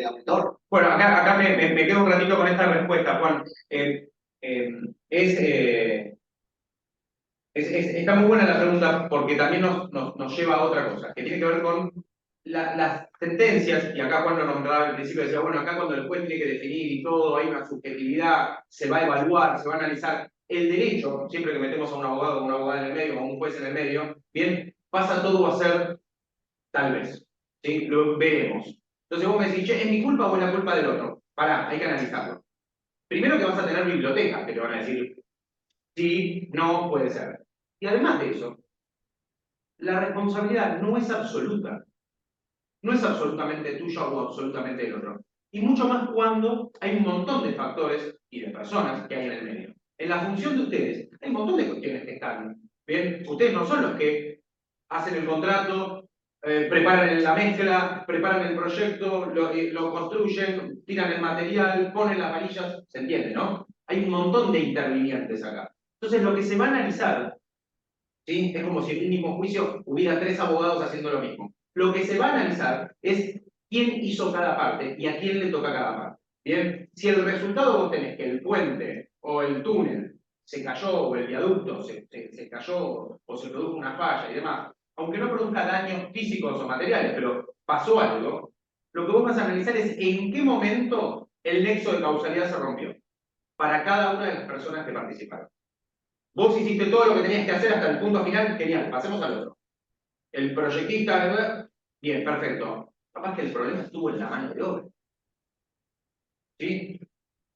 auditor. Bueno, acá me quedo un ratito con esta respuesta, Juan. Está muy buena la pregunta porque también nos lleva a otra cosa, que tiene que ver con las sentencias, y acá Juan lo nombraba al principio, decía, bueno, acá cuando el juez tiene que definir y todo, hay una subjetividad, se va a evaluar, se va a analizar. El derecho, siempre que metemos a un abogado o una abogada en el medio, o un juez en el medio, bien, pasa todo a ser tal vez, ¿sí? Lo veremos. Entonces vos me decís, che, ¿es mi culpa o es la culpa del otro? Pará, hay que analizarlo. Primero que vas a tener bibliotecas que te van a decir, sí, no, puede ser. Y además de eso, la responsabilidad no es absoluta. No es absolutamente tuya o absolutamente del otro. Y mucho más cuando hay un montón de factores y de personas que hay en el medio. En la función de ustedes, hay un montón de cuestiones que están. Bien, ustedes no son los que hacen el contrato, preparan la mezcla, preparan el proyecto, lo construyen, tiran el material, ponen las varillas, se entiende, ¿no? Hay un montón de intervinientes acá. Entonces, lo que se va a analizar, ¿sí? Es como si en un mismo juicio hubiera 3 abogados haciendo lo mismo. Lo que se va a analizar es quién hizo cada parte y a quién le toca cada parte. Bien, si el resultado vos tenés que el puente o el túnel se cayó o el viaducto se cayó o se produjo una falla y demás, aunque no produzca daños físicos o materiales, pero pasó algo, lo que vos vas a analizar es en qué momento el nexo de causalidad se rompió para cada una de las personas que participaron. Vos hiciste todo lo que tenías que hacer hasta el punto final, genial, pasemos al otro. El proyectista, bien, perfecto. Capaz que el problema estuvo en la mano de obra. ¿Sí?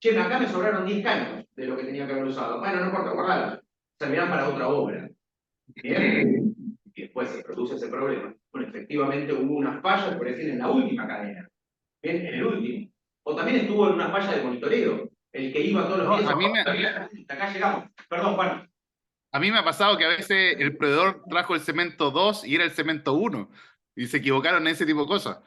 Che, acá me sobraron 10 caños de lo que tenía que haber usado. Bueno, no importa, guardalo. Servirán para otra obra. Bien. Y después se produce ese problema. Bueno, efectivamente hubo unas fallas, por decir, en la última cadena. Bien, en el último. O también estuvo en una falla de monitoreo. El que iba todos los No, días. a mí Acá llegamos. Perdón, Juan. A mí me ha pasado que a veces el proveedor trajo el cemento 2 y era el cemento 1 y se equivocaron en ese tipo de cosas.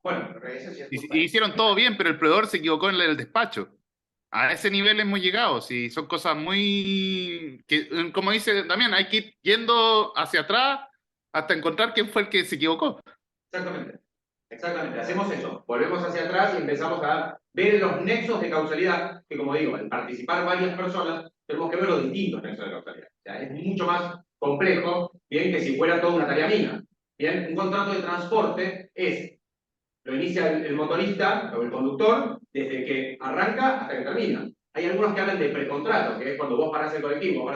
Bueno, Pero eso sí es Y culpa de- hicieron todo bien, pero el proveedor se equivocó en el despacho. A ese nivel hemos llegado, si son cosas muy, que, como dice Damián, hay que ir yendo hacia atrás hasta encontrar quién fue el que se equivocó. Exactamente. Exactamente. Hacemos eso. Volvemos hacia atrás y empezamos a ver los nexos de causalidad, que como digo, al participar varias personas, tenemos que ver los distintos nexos de causalidad. O sea, es mucho más complejo, bien, que si fuera toda una tarea mía. Bien, un contrato de transporte lo inicia el motorista o el conductor desde que arranca hasta que termina. Hay algunos que hablan de precontrato, que es cuando vos parás el colectivo,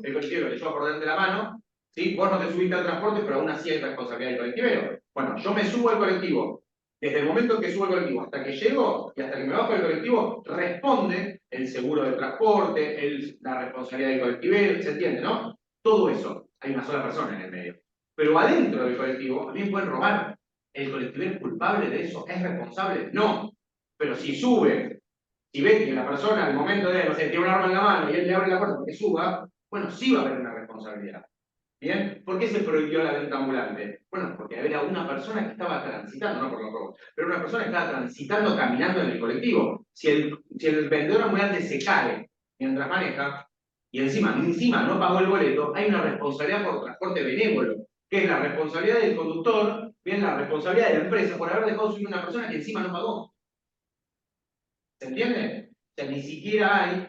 te lleva por delante de la mano, ¿sí? Vos no te subiste al transporte, pero aún así hay responsabilidad del colectivero. Bueno, yo me subo al colectivo. Desde el momento en que subo al colectivo hasta que llego y hasta que me bajo del colectivo, responde el seguro del transporte, la responsabilidad del colectivero, ¿se entiende, no? Todo eso, hay una sola persona en el medio. Pero adentro del colectivo también pueden robar. ¿El colectivero es culpable de eso? ¿Es responsable? No. Pero si sube, si ve que la persona al momento de, no sé, tiene un arma en la mano y él le abre la puerta para que suba, bueno, sí va a haber una responsabilidad. ¿Bien? ¿Por qué se prohibió la venta ambulante? Bueno, porque había una persona que estaba transitando, no por los robos, pero una persona que estaba transitando, caminando en el colectivo. Si el vendedor ambulante se cae mientras maneja y encima no pagó el boleto, hay una responsabilidad por transporte benévolo, que es la responsabilidad del conductor, bien, la responsabilidad de la empresa por haber dejado subir una persona que encima no pagó. ¿Se entiende? O sea, ni siquiera hay,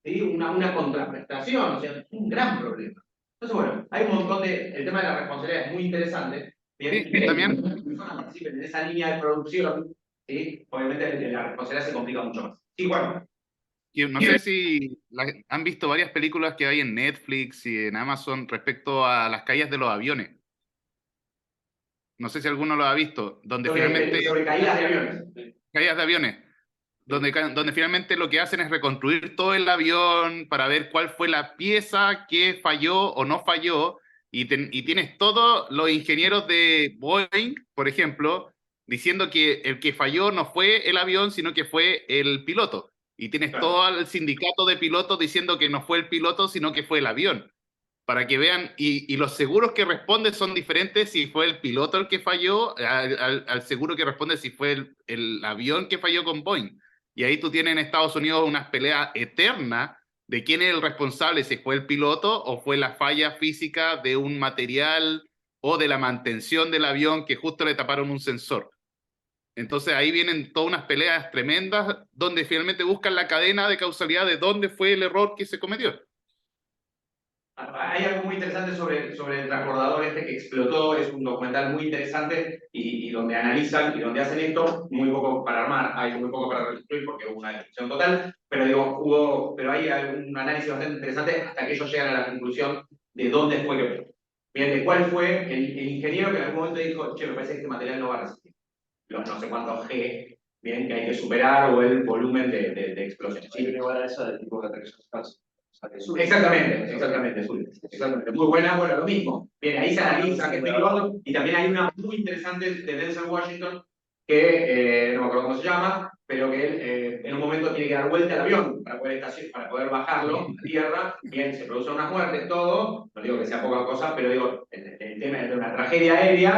¿sí?, una contraprestación, o sea, es un gran problema. Entonces, bueno, hay un montón el tema de la responsabilidad es muy interesante. Bien, Sí, también, las personas participen en esa línea de producción, ¿sí? Obviamente la responsabilidad se complica mucho más. Sí, bueno. no sé si han visto varias películas que hay en Netflix y en Amazon respecto a las caídas de los aviones. No sé si alguno lo ha visto, donde finalmente Sobre caídas de aviones. caídas de aviones, donde finalmente lo que hacen es reconstruir todo el avión para ver cuál fue la pieza que falló o no falló, y tienes todos los ingenieros de Boeing, por ejemplo, diciendo que el que falló no fue el avión, sino que fue el piloto. Y tienes Claro. todo el sindicato de pilotos diciendo que no fue el piloto, sino que fue el avión. Para que vean, y los seguros que responden son diferentes si fue el piloto el que falló, al seguro que responde si fue el avión que falló con Boeing. Y ahí tú tienes en Estados Unidos unas peleas eternas de quién es el responsable, si fue el piloto o fue la falla física de un material o de la mantención del avión que justo le taparon un sensor. Entonces ahí vienen todas unas peleas tremendas donde finalmente buscan la cadena de causalidad de dónde fue el error que se cometió. Hay algo muy interesante sobre el transbordador este que explotó, es un documental muy interesante y donde analizan y donde hacen esto, muy poco para armar, hay muy poco para reconstruir porque hubo una destrucción total, pero digo, pero hay un análisis bastante interesante hasta que ellos llegan a la conclusión de dónde fue que, bien, de cuál fue el ingeniero que en algún momento dijo, che, me parece que este material no va a resistir los no sé cuántos G, bien, que hay que superar o el volumen de explosión. Sí, igual a esa del tipo de aterrizaje falso. Exactamente. Muy buena, bueno, lo mismo. Bien, ahí se analiza que estoy llevando, y también hay una muy interesante de Denzel Washington, que no me acuerdo cómo se llama, pero que él en un momento tiene que dar vuelta al avión para poder bajarlo a tierra. Bien, se producen unas muertes, todo, no digo que sea poca cosa, pero digo, el tema es de una tragedia aérea.